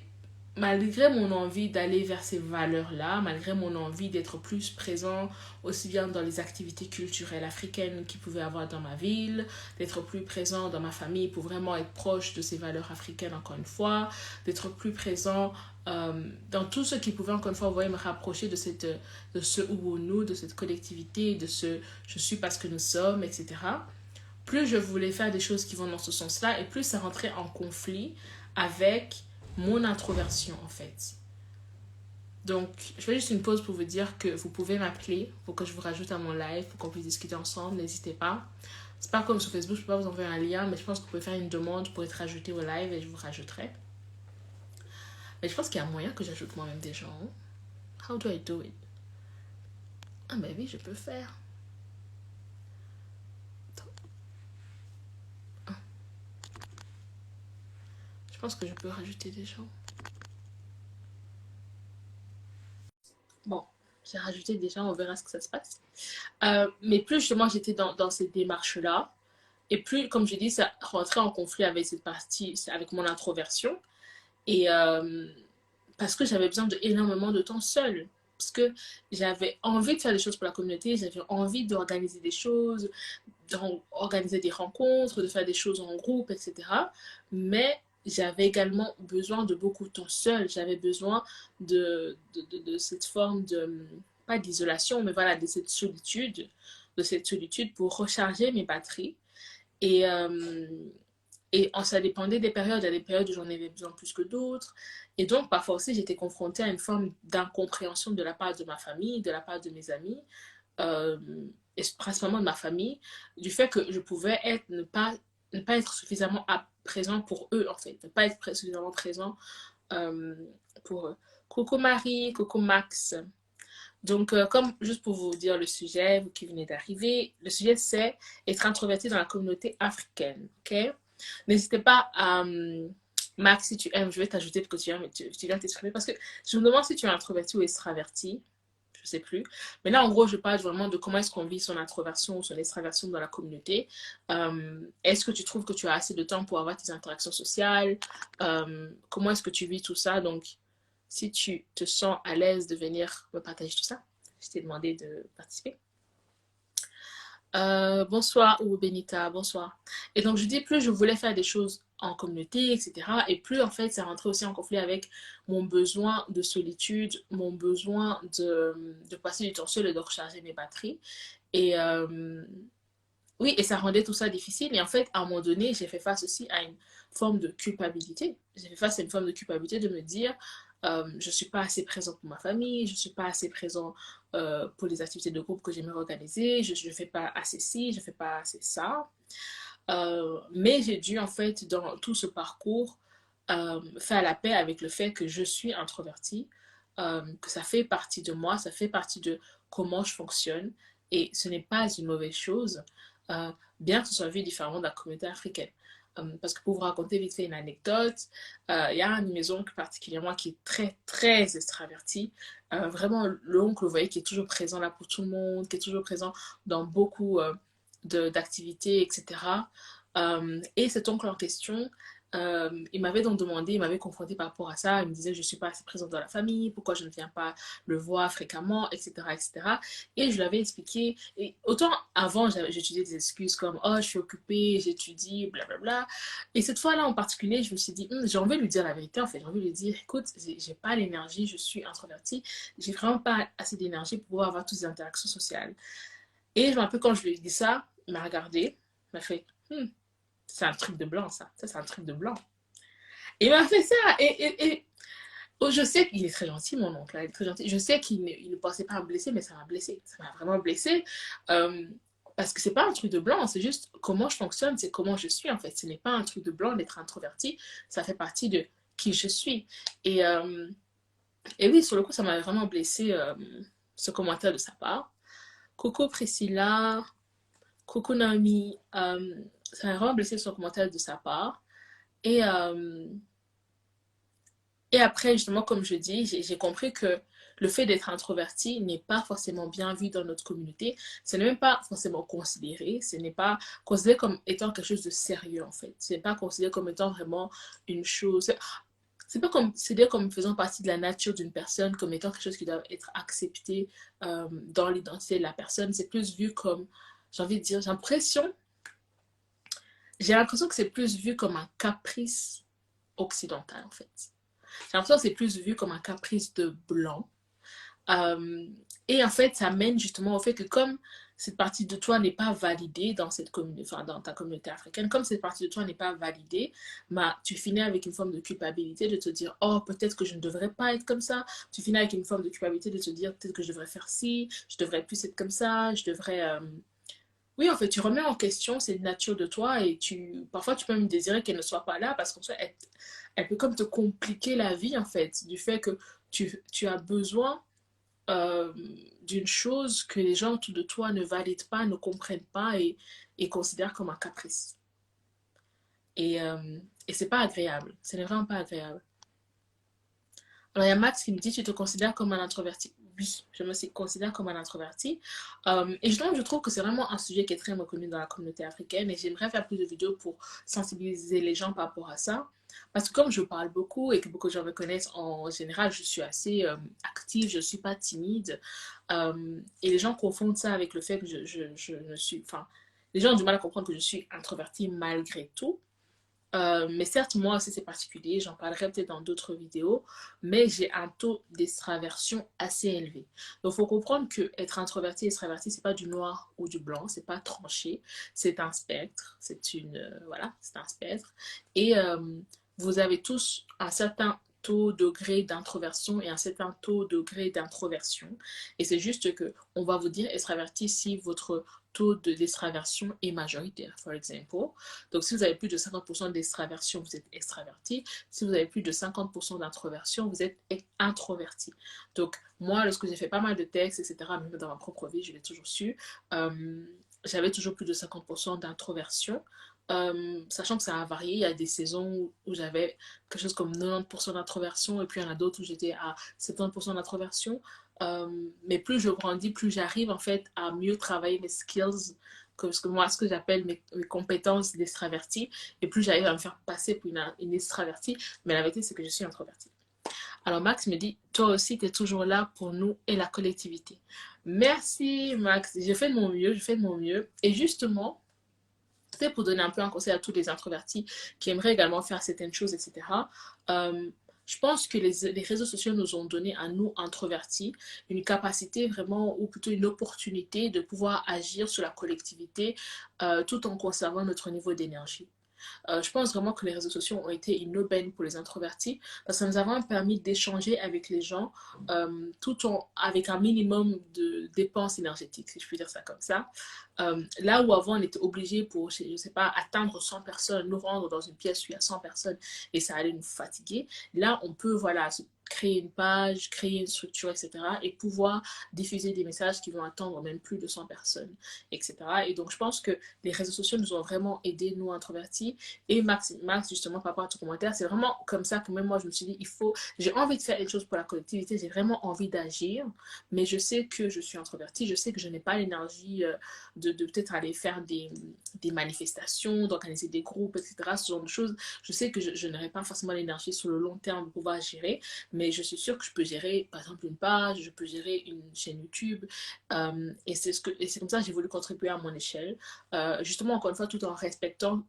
malgré mon envie d'aller vers ces valeurs-là, malgré mon envie d'être plus présent aussi bien dans les activités culturelles africaines qu'il pouvait avoir dans ma ville, d'être plus présent dans ma famille pour vraiment être proche de ces valeurs africaines encore une fois, d'être plus présent dans tout ce qui pouvait encore une fois, vous voyez, me rapprocher de ce Ubuntu, de cette collectivité, de ce je suis parce que nous sommes, etc. Plus je voulais faire des choses qui vont dans ce sens-là et plus ça rentrait en conflit avec mon introversion en fait. Donc, je fais juste une pause pour vous dire que vous pouvez m'appeler pour que je vous rajoute à mon live, pour qu'on puisse discuter ensemble, n'hésitez pas. C'est pas comme sur Facebook, je peux pas vous envoyer un lien, mais je pense que vous pouvez faire une demande pour être ajouté au live et je vous rajouterai. Mais je pense qu'il y a moyen que j'ajoute moi-même des gens. How do I do it? Ah ben oui, je peux faire. Je pense que je peux rajouter des gens. Bon, j'ai rajouté des gens, on verra ce que ça se passe. Mais plus justement j'étais dans cette démarche-là, et plus, comme je dis, ça rentrait en conflit avec cette partie, avec mon introversion. Et parce que j'avais besoin d'énormément de temps seule. Parce que j'avais envie de faire des choses pour la communauté, j'avais envie d'organiser des choses, d'organiser des rencontres, de faire des choses en groupe, etc. Mais j'avais également besoin de beaucoup de temps seul. J'avais besoin de cette forme de, pas d'isolation, mais voilà, de cette solitude pour recharger mes batteries. Et, ça dépendait des périodes. Il y a des périodes où j'en avais besoin plus que d'autres. Et donc, parfois aussi, j'étais confrontée à une forme d'incompréhension de la part de ma famille, de la part de mes amis, euh, et principalement de ma famille, du fait que je pouvais ne pas être suffisamment présent pour eux, en fait. Ne pas être suffisamment présent euh, pour eux. Coucou Marie, coucou Max. Donc, comme juste pour vous dire le sujet, vous qui venez d'arriver, le sujet c'est être introverti dans la communauté africaine. Ok? N'hésitez pas à. Max, si tu aimes, je vais t'ajouter parce que tu viens t'exprimer. Parce que je me demande si tu es introverti ou extraverti. Je ne sais plus. Mais là, en gros, je parle vraiment de comment est-ce qu'on vit son introversion ou son extraversion dans la communauté. Est-ce que tu trouves que tu as assez de temps pour avoir tes interactions sociales? Comment est-ce que tu vis tout ça? Donc, si tu te sens à l'aise de venir me partager tout ça, je t'ai demandé de participer. Bonsoir, ou Benita, bonsoir. Et donc, je dis, plus je voulais faire des choses en communauté, etc. Et plus, en fait, ça rentrait aussi en conflit avec mon besoin de solitude, mon besoin de passer du temps seul et de recharger mes batteries. Et oui, et ça rendait tout ça difficile. Et en fait, à un moment donné, j'ai fait face aussi à une forme de culpabilité. J'ai fait face à une forme de culpabilité de me dire, je ne suis pas assez présent pour ma famille, je ne suis pas assez présent pour les activités de groupe que j'aimerais organiser, je ne fais pas assez ci, je ne fais pas assez ça. Mais j'ai dû, en fait, dans tout ce parcours, faire la paix avec le fait que je suis introvertie, que ça fait partie de moi, ça fait partie de comment je fonctionne. Et ce n'est pas une mauvaise chose, bien que ce soit vu différemment de la communauté africaine. Parce que pour vous raconter vite fait une anecdote, il y a un de mes oncles particulièrement qui est très, très extraverti. Vraiment, l'oncle, vous voyez, qui est toujours présent là pour tout le monde, qui est toujours présent dans beaucoup d'activités, etc. Et cet oncle en question, il m'avait donc demandé, il m'avait confronté par rapport à ça. Il me disait, je ne suis pas assez présente dans la famille, pourquoi je ne viens pas le voir fréquemment, etc. etc. Et je lui avais expliqué, et autant avant, j'utilisais des excuses comme, oh, je suis occupée, j'étudie, blablabla. Et cette fois-là en particulier, je me suis dit, j'ai envie de lui dire la vérité en fait. J'ai envie de lui dire, écoute, j'ai pas l'énergie, je suis introvertie, j'ai vraiment pas assez d'énergie pour pouvoir avoir toutes ces interactions sociales. Et je me rappelle quand je lui ai dit ça, il m'a regardé, il m'a fait, c'est un truc de blanc, ça c'est un truc de blanc. Et il m'a fait ça. Et oh, je sais qu'il est très gentil, mon oncle. Il est très gentil. Je sais qu'il ne pensait pas à me blesser, mais ça m'a blessé. Ça m'a vraiment blessé. Euh, parce que c'est pas un truc de blanc, c'est juste comment je fonctionne, c'est comment je suis en fait. Ce n'est pas un truc de blanc d'être introverti, ça fait partie de qui je suis. Et, euh, et oui, sur le coup, ça m'a vraiment blessé ce commentaire de sa part. Coucou Priscilla, coucou Naomi, ça m'a vraiment blessé ce commentaire de sa part. Et, euh, Et après, justement, comme je dis, j'ai compris que le fait d'être introverti n'est pas forcément bien vu dans notre communauté. Ce n'est même pas forcément considéré. Ce n'est pas considéré comme étant quelque chose de sérieux, en fait. Ce n'est pas considéré comme étant vraiment une chose. C'est pas considéré comme faisant partie de la nature d'une personne, comme étant quelque chose qui doit être accepté dans l'identité de la personne. C'est plus vu comme, j'ai envie de dire, j'ai l'impression que c'est plus vu comme un caprice occidental, en fait. J'ai l'impression que c'est plus vu comme un caprice de blanc. Euh, et en fait, ça mène justement au fait que comme cette partie de toi n'est pas validée dans cette communauté, enfin dans ta communauté africaine, comme cette partie de toi n'est pas validée, bah, tu finis avec une forme de culpabilité de te dire, oh, peut-être que je ne devrais pas être comme ça. Tu finis avec une forme de culpabilité de te dire, peut-être que je devrais faire ci, je devrais plus être comme ça, je devrais... Oui, en fait, tu remets en question cette nature de toi et parfois tu peux même désirer qu'elle ne soit pas là parce qu'en fait, elle peut comme te compliquer la vie, en fait, du fait que tu as besoin euh, d'une chose que les gens autour de toi ne valident pas, ne comprennent pas et considèrent comme un caprice. Et, euh, et c'est pas agréable. Ce n'est vraiment pas agréable. Alors, il y a Max qui me dit, tu te considères comme un introverti? Oui, je me considère comme un introverti. Et justement, je trouve que c'est vraiment un sujet qui est très reconnu dans la communauté africaine et j'aimerais faire plus de vidéos pour sensibiliser les gens par rapport à ça. Parce que comme je parle beaucoup et que beaucoup de gens me connaissent en général, je suis assez active, je ne suis pas timide. Et les gens confondent ça avec le fait que je ne suis... Enfin, les gens ont du mal à comprendre que je suis introvertie malgré tout. Mais certes, moi aussi c'est particulier, j'en parlerai peut-être dans d'autres vidéos, mais j'ai un taux d'extraversion assez élevé. Donc il faut comprendre que être introverti et extraverti, c'est pas du noir ou du blanc, c'est pas tranché, c'est un spectre, voilà, c'est un spectre. Et vous avez tous un certain taux degré d'introversion et un certain taux degré d'introversion. Et c'est juste que on va vous dire extraverti si votre taux d'extraversion est majoritaire, par exemple. Donc, si vous avez plus de 50% d'extraversion, vous êtes extraverti. Si vous avez plus de 50% d'introversion, vous êtes introverti. Donc, moi, lorsque j'ai fait pas mal de textes, etc., même dans ma propre vie, je l'ai toujours su, j'avais toujours plus de 50% d'introversion. Sachant que ça a varié, il y a des saisons où j'avais quelque chose comme 90% d'introversion et puis il y en a d'autres où j'étais à 70% d'introversion. Mais plus je grandis, plus j'arrive en fait à mieux travailler mes skills, ce que j'appelle mes compétences d'extraverti, et plus j'arrive à me faire passer pour une extravertie, mais la vérité c'est que je suis introvertie. Alors Max me dit, toi aussi tu es toujours là pour nous et la collectivité. Merci Max, j'ai fait de mon mieux, je fais de mon mieux. Et justement, c'était pour donner un peu un conseil à tous les introvertis qui aimeraient également faire certaines choses, etc. Euh, je pense que les réseaux sociaux nous ont donné à nous, introvertis, une capacité vraiment, ou plutôt une opportunité de pouvoir agir sur la collectivité tout en conservant notre niveau d'énergie. Je pense vraiment que les réseaux sociaux ont été une aubaine pour les introvertis parce que ça nous a vraiment permis d'échanger avec les gens avec un minimum de dépenses énergétiques, si je puis dire ça comme ça. Là où avant on était obligé pour, je ne sais pas, atteindre 100 personnes, nous rendre dans une pièce où il y a 100 personnes et ça allait nous fatiguer, là on peut voilà, créer une page, créer une structure, etc. et pouvoir diffuser des messages qui vont atteindre même plus de 100 personnes, etc. Et donc, je pense que les réseaux sociaux nous ont vraiment aidés, nous, introvertis. Et Max justement, par rapport à ton commentaire, c'est vraiment comme ça que même moi, je me suis dit, j'ai envie de faire quelque chose pour la collectivité, j'ai vraiment envie d'agir, mais je sais que je suis introvertie, je sais que je n'ai pas l'énergie de peut-être aller faire des manifestations, d'organiser des groupes, etc. Ce genre de choses. Je sais que je n'aurai pas forcément l'énergie sur le long terme pour pouvoir gérer, mais je suis sûre que je peux gérer, par exemple, une page, je peux gérer une chaîne YouTube, et c'est comme ça que j'ai voulu contribuer à mon échelle, justement, encore une fois, tout en respectant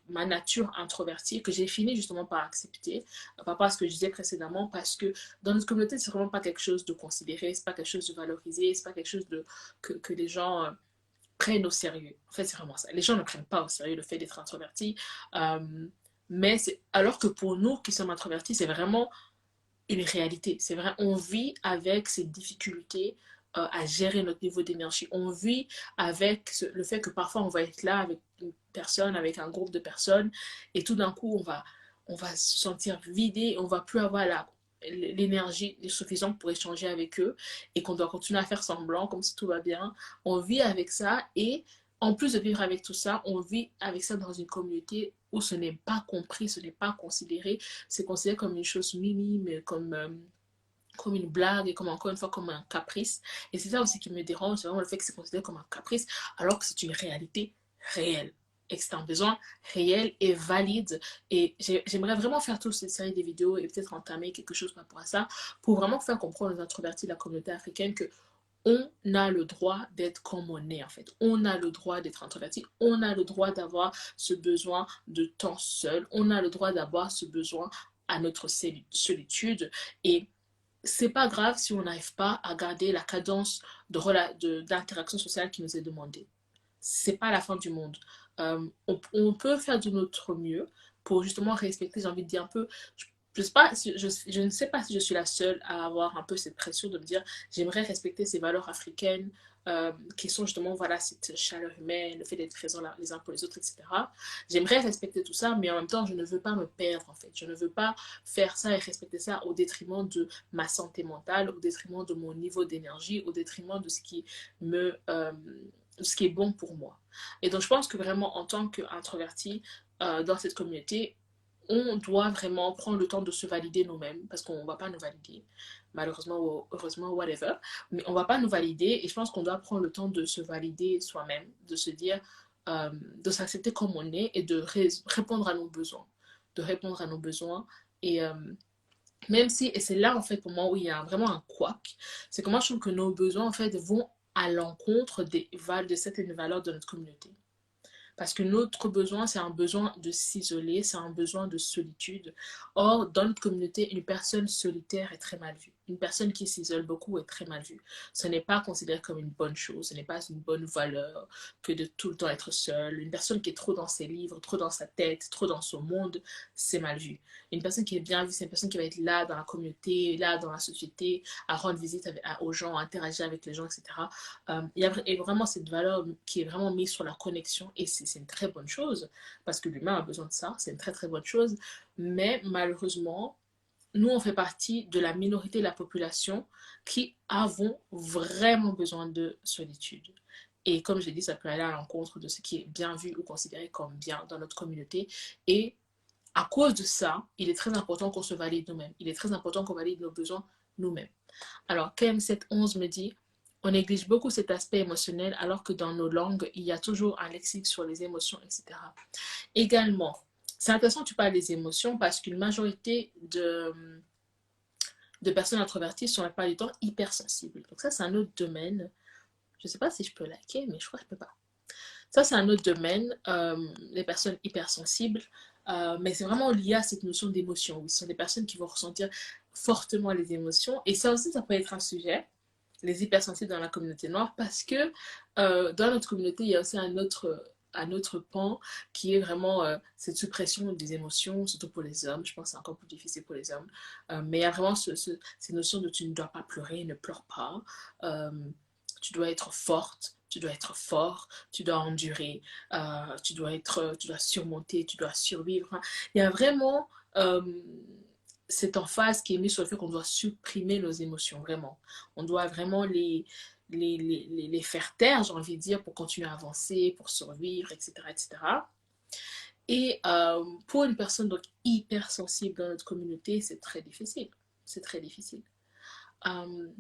ma nature introvertie que j'ai fini justement par accepter, par rapport à ce que je disais précédemment, parce que dans notre communauté, c'est vraiment pas quelque chose de considéré, c'est pas quelque chose de valorisé, c'est pas quelque chose que les gens prennent au sérieux. En fait, c'est vraiment ça. Les gens ne prennent pas au sérieux le fait d'être introverti. Mais alors que pour nous qui sommes introvertis, c'est vraiment une réalité. C'est vrai, on vit avec ces difficultés à gérer notre niveau d'énergie. On vit avec le fait que parfois on va être là avec une personne, avec un groupe de personnes, et tout d'un coup on va se sentir vidé, on va plus avoir l'énergie suffisante pour échanger avec eux et qu'on doit continuer à faire semblant comme si tout va bien. On vit avec ça et en plus de vivre avec tout ça, on vit avec ça dans une communauté où ce n'est pas compris, ce n'est pas considéré, c'est considéré comme une chose minime, comme une blague et comme encore une fois comme un caprice. Et c'est ça aussi qui me dérange, c'est vraiment le fait que c'est considéré comme un caprice alors que c'est une réalité réelle. Et que c'est un besoin réel et valide. Et j'aimerais vraiment faire toute cette série de vidéos et peut-être entamer quelque chose par rapport à ça pour vraiment faire comprendre aux introvertis de la communauté africaine que on a le droit d'être comme on est en fait. On a le droit d'être introverti. On a le droit d'avoir ce besoin de temps seul. On a le droit d'avoir ce besoin à notre solitude. Et c'est pas grave si on n'arrive pas à garder la cadence d'interaction sociale qui nous est demandée. C'est pas la fin du monde. On peut faire de notre mieux pour justement respecter, j'ai envie de dire un peu, sais pas, je ne sais pas si je suis la seule à avoir un peu cette pression de me dire j'aimerais respecter ces valeurs africaines qui sont justement voilà, cette chaleur humaine, le fait d'être présent les uns pour les autres, etc. J'aimerais respecter tout ça, mais en même temps, je ne veux pas me perdre en fait. Je ne veux pas faire ça et respecter ça au détriment de ma santé mentale, au détriment de mon niveau d'énergie, au détriment de ce qui est bon pour moi. Et donc, je pense que vraiment, en tant qu'introverti dans cette communauté, on doit vraiment prendre le temps de se valider nous-mêmes, parce qu'on ne va pas nous valider, malheureusement ou heureusement, whatever, mais on ne va pas nous valider, et je pense qu'on doit prendre le temps de se valider soi-même, de se dire, de s'accepter comme on est, et de répondre à nos besoins, de répondre à nos besoins, et même si, et c'est là en fait pour moi où il y a vraiment un couac, c'est que moi je trouve que nos besoins en fait vont à l'encontre de certaines valeurs de notre communauté. Parce que notre besoin, c'est un besoin de s'isoler, c'est un besoin de solitude. Or, dans notre communauté, une personne solitaire est très mal vue. Une personne qui s'isole beaucoup est très mal vue. Ce n'est pas considéré comme une bonne chose, ce n'est pas une bonne valeur que de tout le temps être seule. Une personne qui est trop dans ses livres, trop dans sa tête, trop dans son monde, c'est mal vu. Une personne qui est bien vue, c'est une personne qui va être là dans la communauté, là dans la société, à rendre visite aux gens, à interagir avec les gens, etc. Il y a vraiment cette valeur qui est vraiment mise sur la connexion et c'est une très bonne chose parce que l'humain a besoin de ça, c'est une très très bonne chose. Mais malheureusement, nous on fait partie de la minorité de la population qui avons vraiment besoin de solitude. Et comme je l'ai dit, ça peut aller à l'encontre de ce qui est bien vu ou considéré comme bien dans notre communauté. Et à cause de ça, il est très important qu'on se valide nous-mêmes. Il est très important qu'on valide nos besoins nous-mêmes. Alors, KM711 me dit, on néglige beaucoup cet aspect émotionnel alors que dans nos langues, il y a toujours un lexique sur les émotions, etc. Également, c'est intéressant que tu parles des émotions parce qu'une majorité de personnes introverties sont la plupart du temps hypersensibles. Donc ça, c'est un autre domaine. Je ne sais pas si je peux liker, mais je crois que je ne peux pas. Ça, c'est un autre domaine, les personnes hypersensibles. Mais c'est vraiment lié à cette notion d'émotion. Oui, ce sont des personnes qui vont ressentir fortement les émotions. Et ça aussi, ça peut être un sujet, les hypersensibles dans la communauté noire, parce que dans notre communauté, il y a aussi un autre pan qui est vraiment cette suppression des émotions, surtout pour les hommes. Je pense que c'est encore plus difficile pour les hommes. Mais il y a vraiment cette notion de tu ne dois pas pleurer, ne pleure pas. Euh, Tu dois être forte, tu dois être fort, tu dois endurer, tu dois surmonter, tu dois survivre. Il y a vraiment cette emphase qui est mise sur le fait qu'on doit supprimer nos émotions, vraiment. On doit vraiment les faire taire, j'ai envie de dire, pour continuer à avancer, pour survivre, etc. etc. Et pour une personne donc hypersensible dans notre communauté, c'est très difficile. C'est très difficile.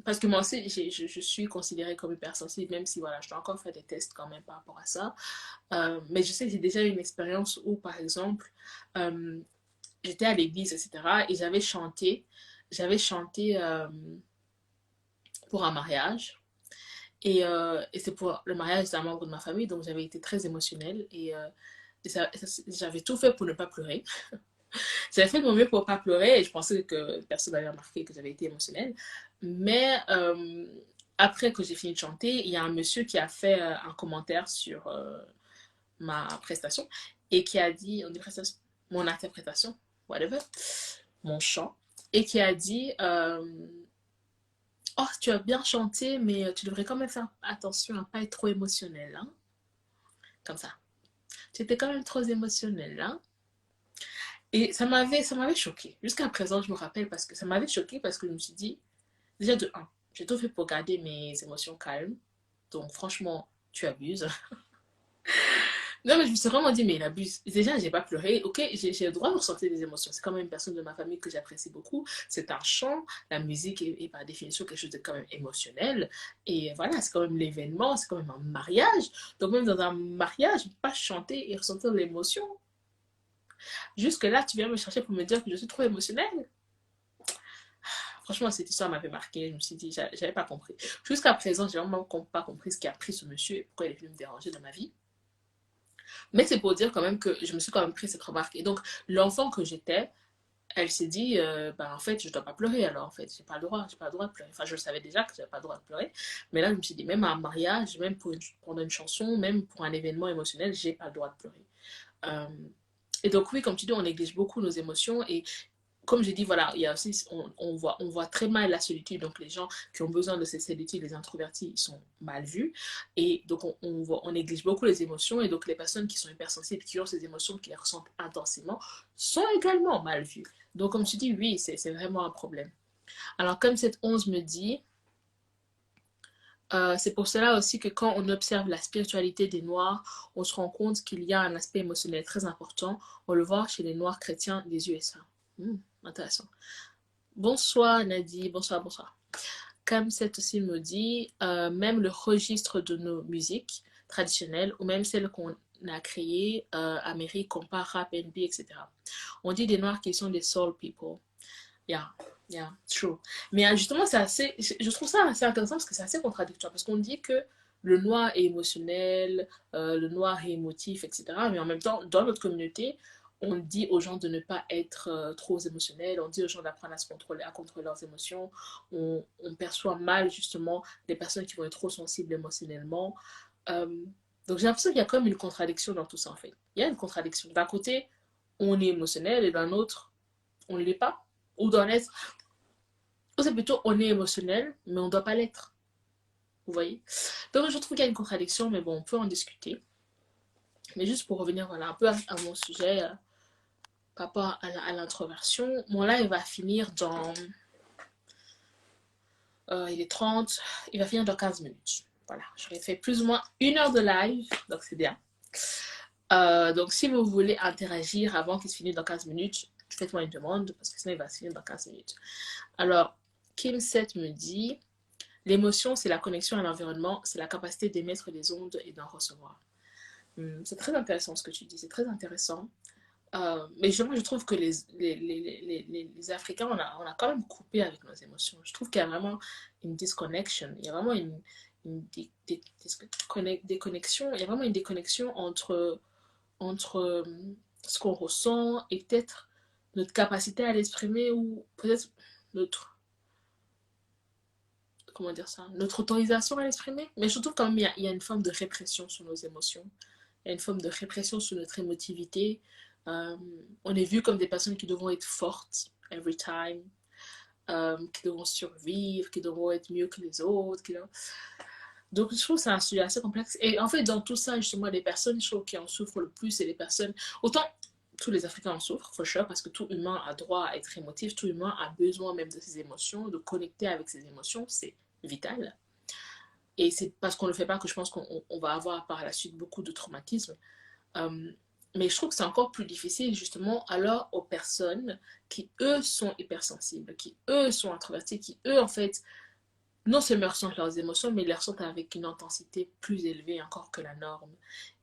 Parce que moi aussi, je suis considérée comme hypersensible, même si voilà, je dois encore faire des tests quand même par rapport à ça. Mais je sais que j'ai déjà eu une expérience où, par exemple, j'étais à l'église, etc. Et j'avais chanté pour un mariage. Et c'est pour le mariage d'un membre de ma famille, donc j'avais été très émotionnelle. J'avais tout fait pour ne pas pleurer. J'avais fait de mon mieux pour ne pas pleurer et je pensais que personne n'avait remarqué que j'avais été émotionnelle. Mais après que j'ai fini de chanter, il y a un monsieur qui a fait un commentaire sur ma prestation et qui a dit, on dit prestation, mon interprétation, whatever, mon chant, et qui a dit oh, tu as bien chanté, mais tu devrais quand même faire attention à ne pas être trop émotionnel. Hein? Comme ça. Tu étais quand même trop émotionnel. Hein? Et ça m'avait choqué. Jusqu'à présent, je me rappelle parce que ça m'avait choqué parce que je me suis dit, déjà de un, j'ai tout fait pour garder mes émotions calmes. Donc franchement, tu abuses. Non, mais je me suis vraiment dit, mais il abuse. Déjà, j'ai pas pleuré. Ok, j'ai le droit de ressentir des émotions. C'est quand même une personne de ma famille que j'apprécie beaucoup. C'est un chant. La musique est par définition quelque chose de quand même émotionnel. Et voilà, c'est quand même l'événement, c'est quand même un mariage. Donc même dans un mariage, pas chanter et ressentir l'émotion. Jusque-là, tu viens me chercher pour me dire que je suis trop émotionnelle. Franchement, cette histoire m'avait marqué. Je me suis dit, j'avais pas compris. Jusqu'à présent, j'ai vraiment pas compris ce qui a pris ce monsieur et pourquoi il est venu me déranger dans ma vie. Mais c'est pour dire quand même que je me suis quand même pris cette remarque. Et donc, l'enfant que j'étais, elle s'est dit, bah, en fait, je dois pas pleurer alors, en fait, j'ai pas le droit de pleurer. Enfin, je le savais déjà que j'avais pas le droit de pleurer. Mais là, je me suis dit, même à un mariage, même pendant une chanson, même pour un événement émotionnel, j'ai pas le droit de pleurer. Euh, et donc, oui, comme tu dis, on néglige beaucoup nos émotions et comme j'ai dit, voilà, il y a aussi, on voit très mal la solitude. Donc, les gens qui ont besoin de cette solitude, les introvertis, ils sont mal vus. Et donc, on néglige beaucoup les émotions. Et donc, les personnes qui sont hypersensibles, qui ont ces émotions, qui les ressentent intensément, sont également mal vues. Donc, comme tu dis, oui, c'est vraiment un problème. Alors, comme cette 11 me dit, c'est pour cela aussi que quand on observe la spiritualité des Noirs, on se rend compte qu'il y a un aspect émotionnel très important. On le voit chez les Noirs chrétiens des USA. Intéressant. Bonsoir Nadie, bonsoir, bonsoir. Comme cette aussi me dit, même le registre de nos musiques traditionnelles, ou même celles qu'on a créées, Amérique, comme par rap, NB, etc. On dit des Noirs qui sont des soul people. Yeah, yeah, true. Mais justement, je trouve ça assez intéressant parce que c'est assez contradictoire. Parce qu'on dit que le noir est émotionnel, le noir est émotif, etc. Mais en même temps, dans notre communauté, on dit aux gens de ne pas être trop émotionnels, on dit aux gens d'apprendre à se contrôler, à contrôler leurs émotions. On perçoit mal justement les personnes qui vont être trop sensibles émotionnellement. Euh, donc j'ai l'impression qu'il y a quand même une contradiction dans tout ça en fait. Il y a une contradiction. D'un côté, on est émotionnel et d'un autre, on ne l'est pas. Ou d'en être. Ou c'est plutôt on est émotionnel, mais on ne doit pas l'être. Vous voyez? Donc je trouve qu'il y a une contradiction, mais bon, on peut en discuter. Mais juste pour revenir voilà, un peu à mon sujet par rapport à l'introversion, mon live va finir dans. Il est 30, il va finir dans 15 minutes. Voilà, j'aurais fait plus ou moins 1 heure de live, donc c'est bien. Donc si vous voulez interagir avant qu'il se finisse dans 15 minutes, faites-moi une demande, parce que sinon il va se finir dans 15 minutes. Alors, Kim7 me dit l'émotion, c'est la connexion à l'environnement, c'est la capacité d'émettre des ondes et d'en recevoir. C'est très intéressant ce que tu dis, c'est très intéressant. Mais je trouve que les Africains, on a quand même coupé avec nos émotions. Je trouve qu'il y a vraiment une disconnection, il y a vraiment une déconnexion, il y a vraiment une déconnexion entre ce qu'on ressent et peut-être notre capacité à l'exprimer ou peut-être notre comment dire ça, notre autorisation à l'exprimer. Mais je trouve quand même il y a une forme de répression sur nos émotions. Il y a une forme de répression sur notre émotivité. Euh, on est vu comme des personnes qui devront être fortes every time, qui devront survivre, qui devront être mieux que les autres. Donc je trouve que c'est un sujet assez complexe. Et en fait, dans tout ça, justement, les personnes, je trouve, qui en souffrent le plus, c'est les personnes. Autant tous les Africains en souffrent, for sure, parce que tout humain a droit à être émotif, tout humain a besoin même de ses émotions, de connecter avec ses émotions, c'est vital. Et c'est parce qu'on ne le fait pas que je pense qu'on va avoir par la suite beaucoup de traumatismes. Euh, mais je trouve que c'est encore plus difficile justement alors aux personnes qui eux sont hypersensibles, qui eux sont introvertis, qui eux en fait non seulement ressentent leurs émotions, mais les ressentent avec une intensité plus élevée encore que la norme.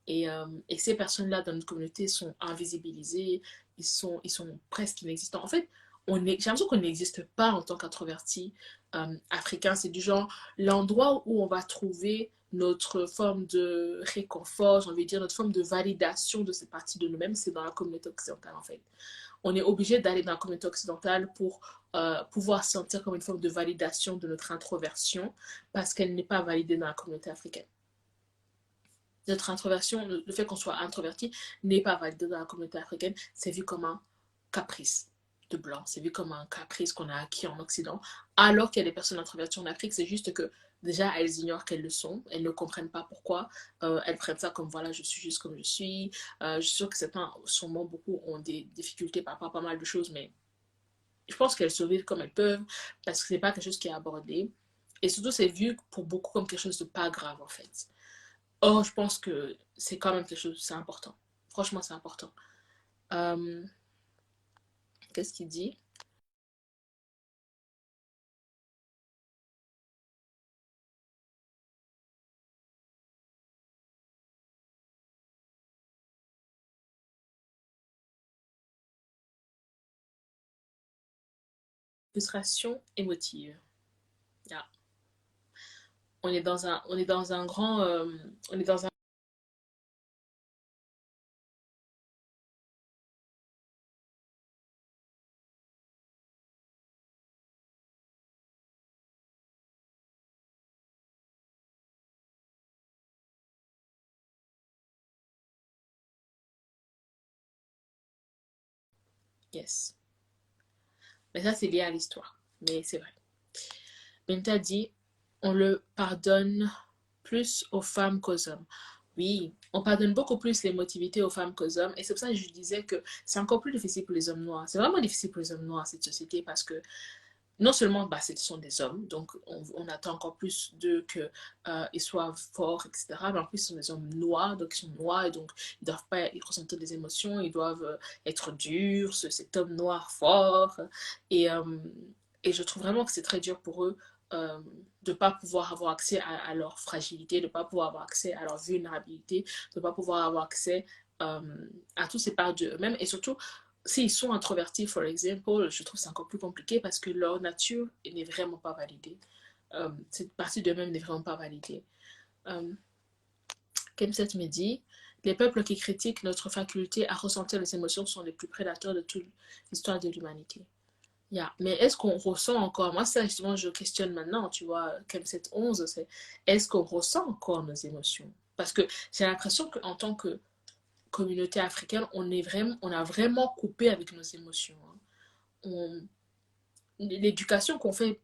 Et ces personnes-là dans notre communauté sont invisibilisées, ils sont presque inexistants. En fait, j'ai l'impression qu'on n'existe pas en tant qu'introverti africain. C'est du genre l'endroit où on va trouver notre forme de réconfort, j'ai envie de dire, notre forme de validation de cette partie de nous-mêmes, c'est dans la communauté occidentale en fait. On est obligé d'aller dans la communauté occidentale pour pouvoir sentir comme une forme de validation de notre introversion parce qu'elle n'est pas validée dans la communauté africaine. Notre introversion, le fait qu'on soit introverti, n'est pas validé dans la communauté africaine. C'est vu comme un caprice de blanc. C'est vu comme un caprice qu'on a acquis en Occident. Alors qu'il y a des personnes introverties en Afrique, c'est juste que déjà, elles ignorent qu'elles le sont. Elles ne comprennent pas pourquoi. Elles prennent ça comme voilà, je suis juste comme je suis. Je suis sûre que certains, sûrement beaucoup, ont des difficultés par rapport à pas mal de choses, mais je pense qu'elles survivent comme elles peuvent parce que c'est pas quelque chose qui est abordé. Et surtout, c'est vu pour beaucoup comme quelque chose de pas grave en fait. Or, je pense que c'est quand même quelque chose, c'est important. Franchement, c'est important. Euh, Qu'est-ce qu'il dit? Frustration émotive. Yeah. On est dans un grand, on est dans un, yes. Mais ça, c'est lié à l'histoire. Mais c'est vrai. Benta dit, on le pardonne plus aux femmes qu'aux hommes. Oui, on pardonne beaucoup plus l'émotivité aux femmes qu'aux hommes. Et c'est pour ça que je disais que c'est encore plus difficile pour les hommes noirs. C'est vraiment difficile pour les hommes noirs, cette société, parce que non seulement bah, ce sont des hommes, donc on attend encore plus d'eux qu'ils soient forts, etc. Mais en plus, ce sont des hommes noirs, donc ils sont noirs et donc ils ne doivent pas ressentir des émotions, ils doivent être durs, cet homme noir fort. Et, euh, et je trouve vraiment que c'est très dur pour eux de ne pas pouvoir avoir accès à leur fragilité, de ne pas pouvoir avoir accès à leur vulnérabilité, de ne pas pouvoir avoir accès euh, à tous ces parts d'eux-mêmes. Et surtout, s'ils sont introvertis, par exemple, je trouve que c'est encore plus compliqué parce que leur nature n'est vraiment pas validée. Cette partie d'eux-mêmes n'est vraiment pas validée. Euh, Kemset me dit, les peuples qui critiquent notre faculté à ressentir les émotions sont les plus prédateurs de toute l'histoire de l'humanité. Yeah. Mais est-ce qu'on ressent encore, moi ça justement je questionne maintenant, tu vois, Kemset 11, c'est est-ce qu'on ressent encore nos émotions? Parce que j'ai l'impression qu'en tant que communauté africaine, on a vraiment coupé avec nos émotions. Hein. L'éducation qu'on fait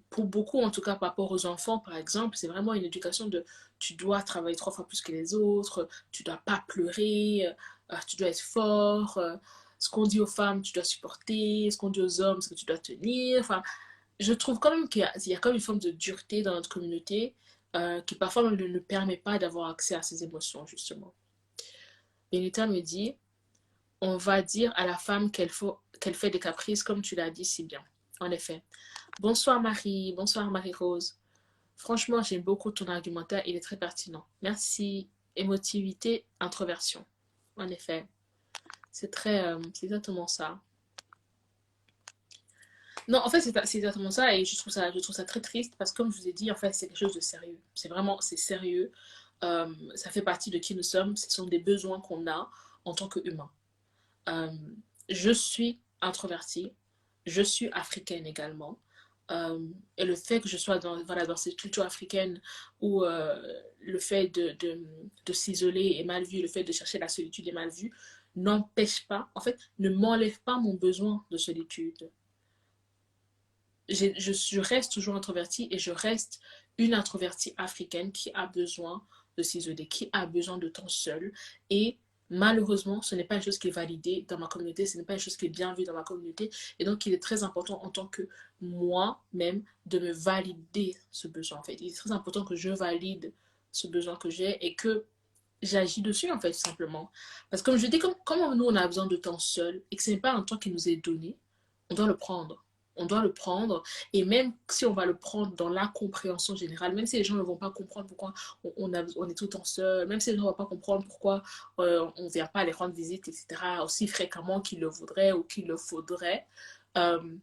pour beaucoup, en tout cas par rapport aux enfants, par exemple, c'est vraiment une éducation de tu dois travailler 3 fois plus que les autres, tu dois pas pleurer, tu dois être fort, ce qu'on dit aux femmes, tu dois supporter, ce qu'on dit aux hommes, ce que tu dois tenir. Enfin, je trouve quand même qu'il y a comme une forme de dureté dans notre communauté qui parfois même ne permet pas d'avoir accès à ces émotions, justement. Benita me dit, on va dire à la femme qu'elle fait des caprices, comme tu l'as dit si bien. En effet. Bonsoir Marie-Rose. Franchement, j'aime beaucoup ton argumentaire, il est très pertinent. Merci. Émotivité, introversion. En effet, c'est exactement ça. Non, en fait, c'est exactement ça et je trouve ça très triste parce que comme je vous ai dit, en fait, c'est quelque chose de sérieux. C'est sérieux. Ça fait partie de qui nous sommes. Ce sont des besoins qu'on a en tant qu'humains. Euh, je suis introvertie, je suis africaine également. Et le fait que je sois voilà, dans cette culture africaine où le fait de s'isoler est mal vu, le fait de chercher la solitude est mal vu, n'empêche pas, en fait, ne m'enlève pas mon besoin de solitude. Je reste toujours introvertie et je reste une introvertie africaine qui a besoin de s'isoler, qui a besoin de temps seul. Et Malheureusement, ce n'est pas une chose qui est validée dans ma communauté, ce n'est pas une chose qui est bien vue dans ma communauté. Et donc, il est très important en tant que moi-même de me valider ce besoin, en fait. Il est très important que je valide ce besoin que j'ai et que j'agis dessus, en fait, tout simplement. Parce que comme je dis, comme nous, on a besoin de temps seul et que ce n'est pas un temps qui nous est donné, on doit le prendre. On doit le prendre. Et même si on va le prendre dans la compréhension générale, même si les gens ne vont pas comprendre pourquoi on est tout le temps seul, même si les gens ne vont pas comprendre pourquoi on ne vient pas les rendre visite, etc., aussi fréquemment qu'ils le voudraient ou qu'il le faudrait, euh,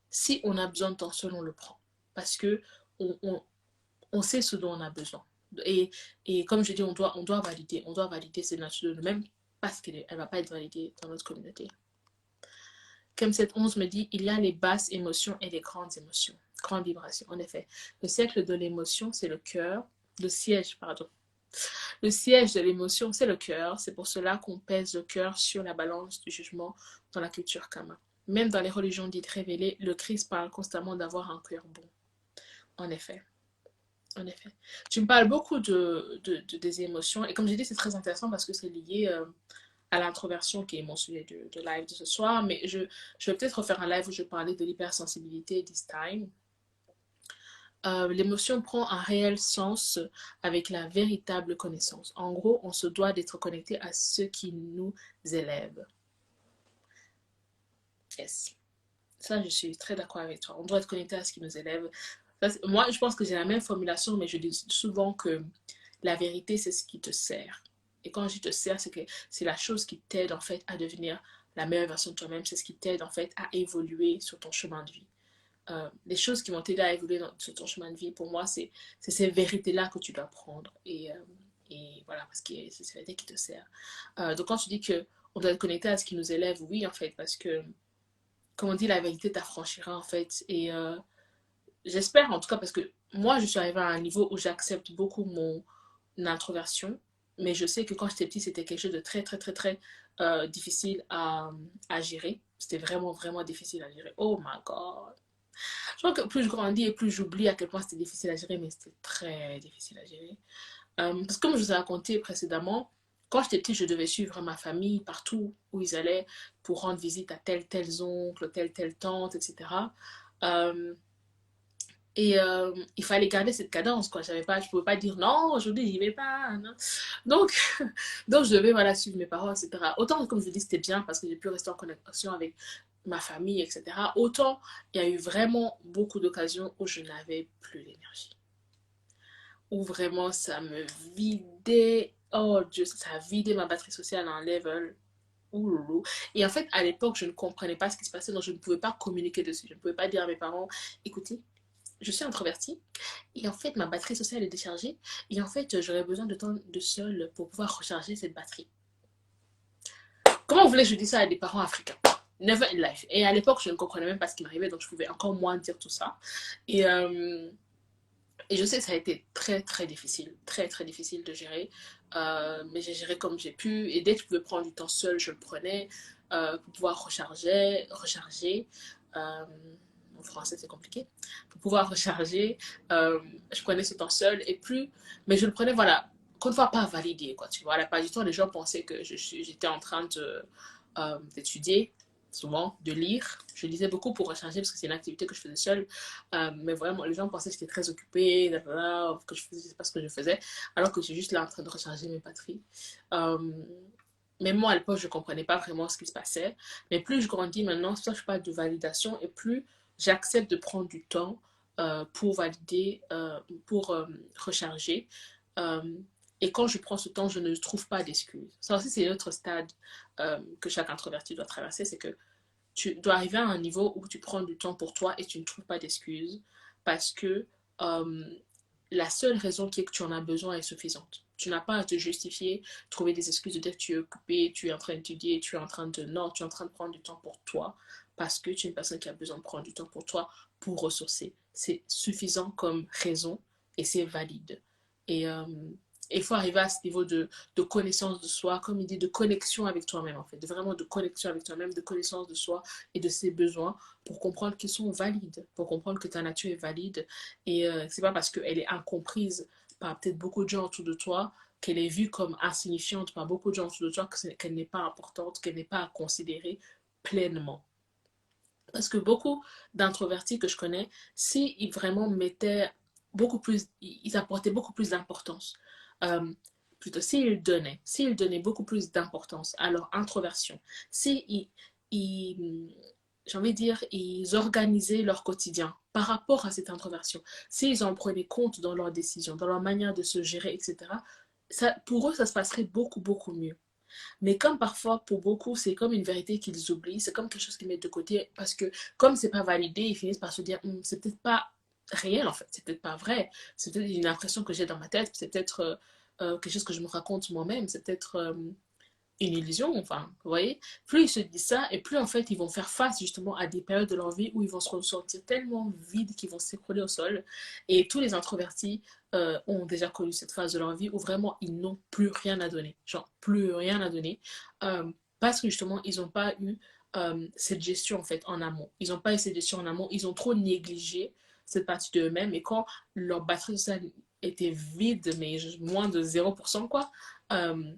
si on a besoin de temps seul, on le prend. Parce que on sait ce dont on a besoin. Et, et comme je dis, on doit valider cette nature de nous-mêmes parce qu'elle ne va pas être validée dans notre communauté. Comme cette 11 me dit, il y a les basses émotions et les grandes émotions, grandes vibrations. En effet, le cercle de l'émotion, c'est le cœur, le siège, pardon. Le siège de l'émotion, c'est le cœur. C'est pour cela qu'on pèse le cœur sur la balance du jugement dans la culture Kama. Même dans les religions dites révélées, le Christ parle constamment d'avoir un cœur bon. En effet. En effet. Tu me parles beaucoup des émotions. Et comme j'ai dit, c'est très intéressant parce que c'est lié à l'introversion qui est mon sujet de live de ce soir. Mais je vais peut-être refaire un live où je parlais de l'hypersensibilité this time. L'émotion prend un réel sens avec la véritable connaissance. En gros, on se doit d'être connecté à ce qui nous élève. Yes. Ça, je suis très d'accord avec toi. On doit être connecté à ce qui nous élève. Moi, je pense que j'ai la même formulation, mais je dis souvent que la vérité, c'est ce qui te sert. Et quand je dis te sert, c'est que c'est la chose qui t'aide en fait à devenir la meilleure version de toi-même. C'est ce qui t'aide en fait à évoluer sur ton chemin de vie. Les choses qui vont t'aider à évoluer sur ton chemin de vie, pour moi, c'est ces vérités-là que tu dois prendre. Et voilà, parce que c'est ces vérités qui te servent. Donc quand tu dis qu'on doit être connecté à ce qui nous élève, oui, en fait, parce que, comme on dit, la vérité t'affranchira, en fait. Et j'espère, en tout cas, parce que moi, je suis arrivée à un niveau où j'accepte beaucoup mon introversion, mais je sais que quand j'étais petite, c'était quelque chose de très, très, très, très difficile à gérer. C'était vraiment, vraiment difficile à gérer. Oh my God. Je crois que plus je grandis et plus j'oublie à quel point c'était difficile à gérer, mais c'était très difficile à gérer. Parce que comme je vous ai raconté précédemment, quand j'étais petite, je devais suivre ma famille partout où ils allaient pour rendre visite à tel oncle, telle tante, etc. Euh, il fallait garder cette cadence, quoi. Je pouvais pas dire non, aujourd'hui j'y vais pas. Non. Donc, donc je devais voilà, suivre mes parents, etc. Autant, comme je dis, c'était bien parce que j'ai pu rester en connexion avec ma famille, etc. Autant, il y a eu vraiment beaucoup d'occasions où je n'avais plus l'énergie. Où vraiment ça me vidait. Oh Dieu, ça a vidé ma batterie sociale à un level. Ouloulou. Et en fait, à l'époque, je ne comprenais pas ce qui se passait, donc je ne pouvais pas communiquer dessus. Je ne pouvais pas dire à mes parents, écoutez, je suis introvertie et en fait ma batterie sociale est déchargée et en fait j'aurais besoin de temps de seul pour pouvoir recharger cette batterie. Comment vous voulez que je dise ça à des parents africains? Never in life. Et à l'époque je ne comprenais même pas ce qui m'arrivait donc je pouvais encore moins dire tout ça. Et, euh, et je sais que ça a été très très difficile, très très difficile de gérer. Mais j'ai géré comme j'ai pu et dès que je pouvais prendre du temps seul je le prenais pour pouvoir recharger. Euh, en français c'est compliqué, pour pouvoir recharger, je prenais ce temps seul et plus, mais je le prenais, voilà, qu'on ne va pas valider, quoi, tu vois, la plupart du temps, les gens pensaient que j'étais en train d'étudier, souvent, de lire, je lisais beaucoup pour recharger parce que c'est une activité que je faisais seule, mais vraiment, les gens pensaient que j'étais très occupée, que je faisais pas ce que je faisais, alors que j'étais juste là en train de recharger mes batteries. Euh, mais moi, à l'époque, je ne comprenais pas vraiment ce qui se passait. Mais plus je grandis maintenant, soit je parle de validation, et plus j'accepte de prendre du temps pour valider, pour recharger. Euh, et quand je prends ce temps, je ne trouve pas d'excuses. Ça aussi, c'est l'autre stade que chaque introverti doit traverser, c'est que tu dois arriver à un niveau où tu prends du temps pour toi et tu ne trouves pas d'excuses parce que euh, la seule raison qui est que tu en as besoin est suffisante. Tu n'as pas à te justifier, trouver des excuses de dire que tu es occupé, tu es en train d'étudier, tu es en train de... Non, tu es en train de prendre du temps pour toi parce que tu es une personne qui a besoin de prendre du temps pour toi pour ressourcer. C'est suffisant comme raison et c'est valide. Et il faut arriver à ce niveau de connaissance de soi, comme il dit, de connexion avec toi-même en fait, de vraiment de connexion avec toi-même, de connaissance de soi et de ses besoins pour comprendre qu'ils sont valides, pour comprendre que ta nature est valide et c'est pas parce qu'elle est incomprise par peut-être beaucoup de gens autour de toi, qu'elle est vue comme insignifiante par beaucoup de gens autour de toi, qu'elle n'est pas importante, qu'elle n'est pas à considérer pleinement. Parce que beaucoup d'introvertis que je connais, s'ils vraiment mettaient beaucoup plus, ils apportaient beaucoup plus d'importance. Euh, Plutôt, s'ils donnaient beaucoup plus d'importance à leur introversion, s'ils, ils, j'ai envie de dire, ils organisaient leur quotidien par rapport à cette introversion, s'ils en prenaient compte dans leurs décisions, dans leur manière de se gérer, etc., ça, pour eux, ça se passerait beaucoup, beaucoup mieux. Mais comme parfois, pour beaucoup, c'est comme une vérité qu'ils oublient, c'est comme quelque chose qu'ils mettent de côté parce que comme c'est pas validé, ils finissent par se dire c'est peut-être pas réel en fait, c'est peut-être pas vrai, c'est peut-être une impression que j'ai dans ma tête, c'est peut-être quelque chose que je me raconte moi-même, c'est peut-être une illusion, enfin, vous voyez. Plus ils se disent ça, et plus en fait ils vont faire face justement à des périodes de leur vie où ils vont se ressentir tellement vides qu'ils vont s'écrouler au sol. Et tous les introvertis ont déjà connu cette phase de leur vie où vraiment ils n'ont plus rien à donner. Genre, plus rien à donner. Parce que justement, ils n'ont pas eu cette gestion en fait en amont. Ils n'ont pas eu cette gestion en amont, ils ont trop négligé cette partie d'eux-mêmes. Et quand leur batterie sociale était vide, mais moins de 0% quoi, euh,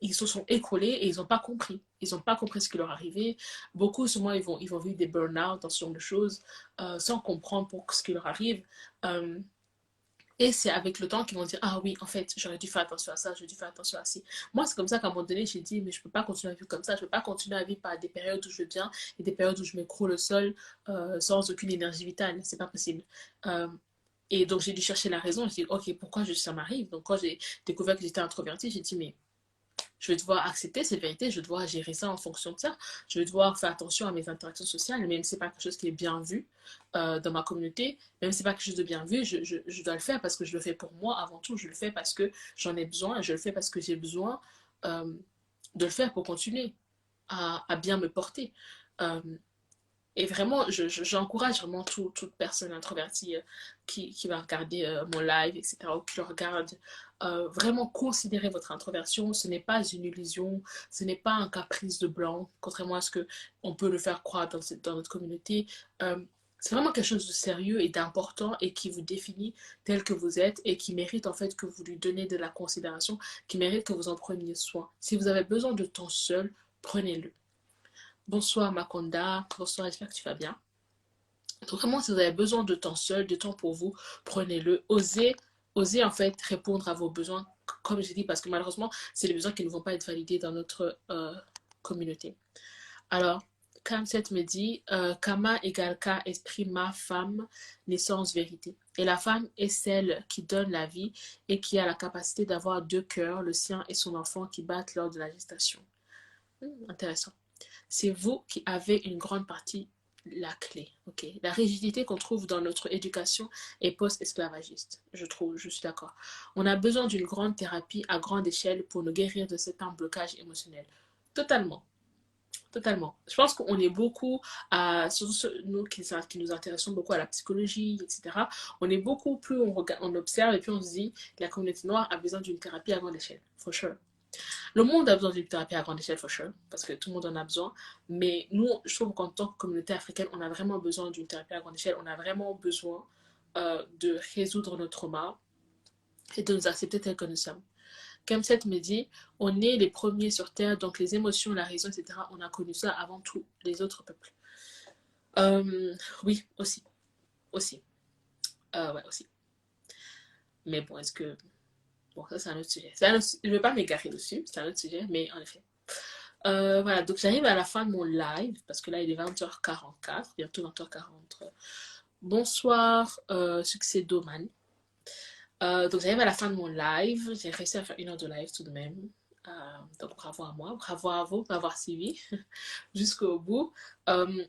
ils se sont écroulés et ils n'ont pas compris. Ils n'ont pas compris ce qui leur arrivait. Beaucoup, souvent, ils vont vivre des burn-out, dans ce genre de choses, sans comprendre pour ce qui leur arrive. Euh, et c'est avec le temps qu'ils vont dire, ah oui, en fait, j'aurais dû faire attention à ça, j'aurais dû faire attention à ça. Moi, c'est comme ça qu'à un moment donné, j'ai dit, mais je ne peux pas continuer à vivre comme ça. Je ne peux pas continuer à vivre par des périodes où je vais bien et des périodes où je m'écroule au sol sans aucune énergie vitale. C'est pas possible. Euh, et donc, j'ai dû chercher la raison. J'ai dit, ok, pourquoi ça m'arrive? Donc, quand j'ai découvert que j'étais introvertie, j'ai dit, mais je vais devoir accepter cette vérité, je vais devoir gérer ça en fonction de ça. Je vais devoir faire attention à mes interactions sociales, même si ce n'est pas quelque chose qui est bien vu dans ma communauté, même si ce n'est pas quelque chose de bien vu, je dois le faire parce que je le fais pour moi avant tout, je le fais parce que j'en ai besoin, je le fais parce que j'ai besoin euh, de le faire pour continuer à bien me porter. Euh, et vraiment, j'encourage vraiment toute personne introvertie qui va regarder mon live, etc., ou qui le regarde, vraiment considérez votre introversion. Ce n'est pas une illusion, ce n'est pas un caprice de blanc, contrairement à ce qu'on peut le faire croire dans notre communauté. Euh, c'est vraiment quelque chose de sérieux et d'important et qui vous définit tel que vous êtes et qui mérite en fait que vous lui donnez de la considération, qui mérite que vous en preniez soin. Si vous avez besoin de temps seul, prenez-le. Bonsoir Makonda, bonsoir, j'espère que tu vas bien. Donc vraiment, si vous avez besoin de temps seul, de temps pour vous, prenez-le. Osez en fait répondre à vos besoins, comme j'ai dit, parce que malheureusement, c'est les besoins qui ne vont pas être validés dans notre communauté. Alors, Kamset me dit, Kama égale K, esprit, ma femme, naissance, vérité. Et la femme est celle qui donne la vie et qui a la capacité d'avoir deux cœurs, le sien et son enfant, qui battent lors de la gestation. Intéressant. C'est vous qui avez une grande partie la clé. Ok, la rigidité qu'on trouve dans notre éducation est post-esclavagiste, je trouve, je suis d'accord. On a besoin d'une grande thérapie à grande échelle pour nous guérir de certains blocages émotionnels. Totalement. Totalement. Je pense qu'on est beaucoup à, surtout nous qui nous intéressons beaucoup à la psychologie, etc. On est beaucoup plus, on observe et puis on se dit, la communauté noire a besoin d'une thérapie à grande échelle, for sure. Le monde a besoin d'une thérapie à grande échelle, for sure, parce que tout le monde en a besoin. Mais nous, je trouve qu'en tant que communauté africaine, on a vraiment besoin d'une thérapie à grande échelle. On a vraiment besoin de résoudre nos traumas et de nous accepter tels que nous sommes. Kemset me dit, on est les premiers sur Terre, donc les émotions, la raison, etc., on a connu ça avant tous les autres peuples. Oui, aussi. Aussi. Ouais, aussi. Mais bon, est-ce que... Bon, ça, c'est un autre sujet. Je ne vais pas m'égarer dessus, c'est un autre sujet, mais en effet. Voilà, donc j'arrive à la fin de mon live, parce que là il est 20h44, bientôt 20h40. Bonsoir, succès Doman. Donc j'arrive à la fin de mon live, j'ai réussi à faire 1 heure de live tout de même. Donc bravo à moi, bravo à vous d'avoir suivi jusqu'au bout.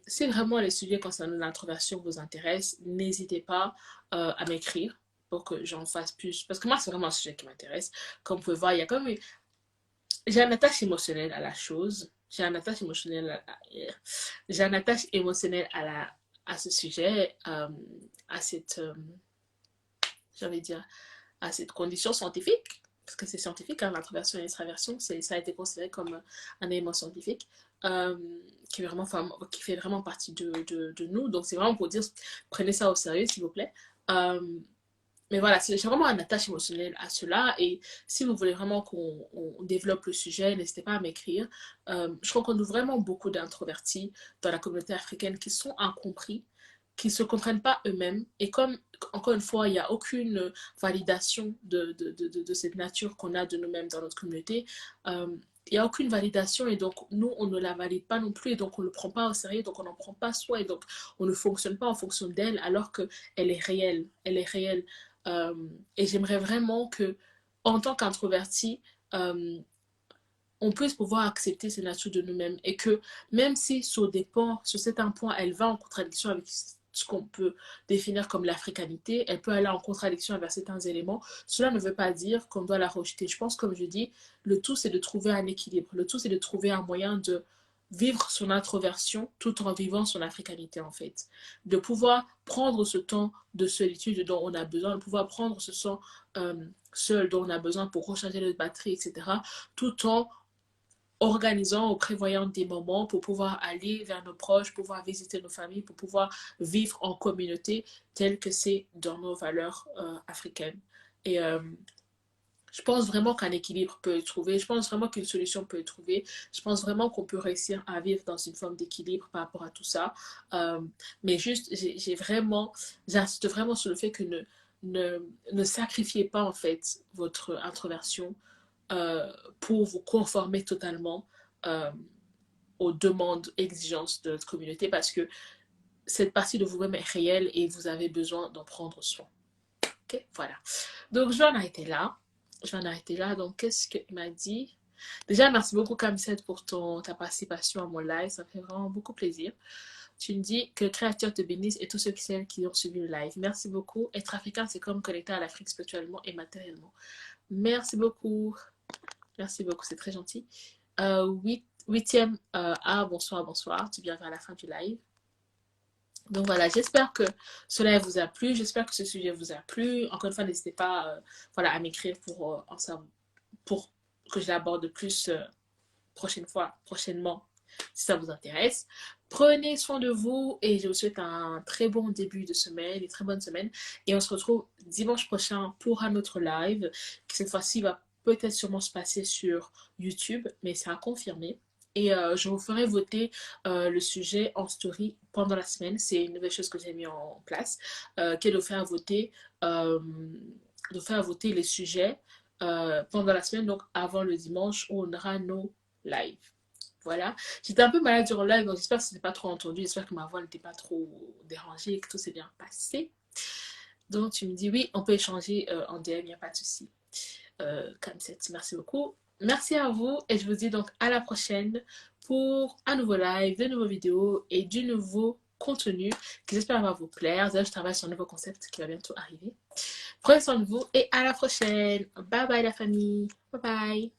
Si vraiment les sujets concernant l'introversion vous intéressent, n'hésitez pas à m'écrire pour que j'en fasse plus. Parce que moi, c'est vraiment un sujet qui m'intéresse. Comme vous pouvez voir, il y a comme j'ai une attache émotionnelle à la chose. J'ai une attache émotionnelle à ce sujet, à cette, j'ai envie de dire, à cette condition scientifique. Parce que c'est scientifique, hein, l'introversion et l'extraversion, ça a été considéré comme un élément scientifique euh, qui fait vraiment partie de nous. Donc c'est vraiment pour dire, prenez ça au sérieux, s'il vous plaît. Euh, mais voilà, j'ai vraiment un attache émotionnelle à cela. Et si vous voulez vraiment qu'on développe le sujet, n'hésitez pas à m'écrire. Je rencontre vraiment beaucoup d'introvertis dans la communauté africaine qui sont incompris, qui ne se comprennent pas eux-mêmes. Et comme, encore une fois, il n'y a aucune validation de cette nature qu'on a de nous-mêmes dans notre communauté, euh, il n'y a aucune validation et donc nous, on ne la valide pas non plus et donc on ne le prend pas au sérieux, donc on n'en prend pas soin et donc on ne fonctionne pas en fonction d'elle alors qu'elle est réelle. Elle est réelle. Euh, et j'aimerais vraiment que, en tant qu'introverti, euh, on puisse pouvoir accepter ces natures de nous-mêmes et que même si sur des points, sur certains points, elle va en contradiction avec ce qu'on peut définir comme l'africanité, elle peut aller en contradiction avec certains éléments. Cela ne veut pas dire qu'on doit la rejeter. Je pense, comme je dis, le tout c'est de trouver un équilibre. Le tout c'est de trouver un moyen de vivre son introversion tout en vivant son africanité en fait. De pouvoir prendre ce temps de solitude dont on a besoin, de pouvoir prendre ce temps seul dont on a besoin pour recharger notre batterie, etc. Tout en organisant ou prévoyant des moments pour pouvoir aller vers nos proches, pouvoir visiter nos familles, pour pouvoir vivre en communauté tel que c'est dans nos valeurs africaines. Et je pense vraiment qu'un équilibre peut être trouvé. Je pense vraiment qu'une solution peut être trouvée. Je pense vraiment qu'on peut réussir à vivre dans une forme d'équilibre par rapport à tout ça. Euh, mais juste, j'insiste vraiment sur le fait que ne sacrifiez pas en fait votre introversion euh, pour vous conformer totalement euh, aux demandes, exigences de notre communauté parce que cette partie de vous-même est réelle et vous avez besoin d'en prendre soin. Ok, voilà. Donc, je vais en arrêter là. Je vais en arrêter là. Donc, qu'est-ce qu'il m'a dit? Déjà, merci beaucoup, Kamset, pour ta participation à mon live. Ça fait vraiment beaucoup plaisir. Tu me dis que le Créateur te bénisse et tous ceux qui ont suivi le live. Merci beaucoup. Être africain, c'est comme connecter à l'Afrique spirituellement et matériellement. Merci beaucoup. Merci beaucoup, c'est très gentil. Huitième, bonsoir, bonsoir. Tu viens vers la fin du live. Donc voilà, j'espère que cela vous a plu. J'espère que ce sujet vous a plu. Encore une fois, n'hésitez pas voilà, à m'écrire pour que je l'aborde plus prochainement, si ça vous intéresse. Prenez soin de vous et je vous souhaite un très bon début de semaine, une très bonne semaine. Et on se retrouve dimanche prochain pour un autre live qui cette fois-ci va peut-être sûrement se passer sur YouTube, mais c'est à confirmer. Et je vous ferai voter le sujet en story pendant la semaine. C'est une nouvelle chose que j'ai mis en place, qui est euh, de faire voter les sujets pendant la semaine, donc avant le dimanche où on aura nos lives. Voilà. J'étais un peu malade durant le live, donc j'espère que ce n'était pas trop entendu. J'espère que ma voix n'était pas trop dérangée et que tout s'est bien passé. Donc tu me dis oui, on peut échanger en DM, il n'y a pas de souci. Comme ça, merci beaucoup. Merci à vous et je vous dis donc à la prochaine pour un nouveau live, de nouvelles vidéos et du nouveau contenu qui j'espère va vous plaire. D'ailleurs, je travaille sur un nouveau concept qui va bientôt arriver. Prenez soin de vous et à la prochaine. Bye bye la famille. Bye bye.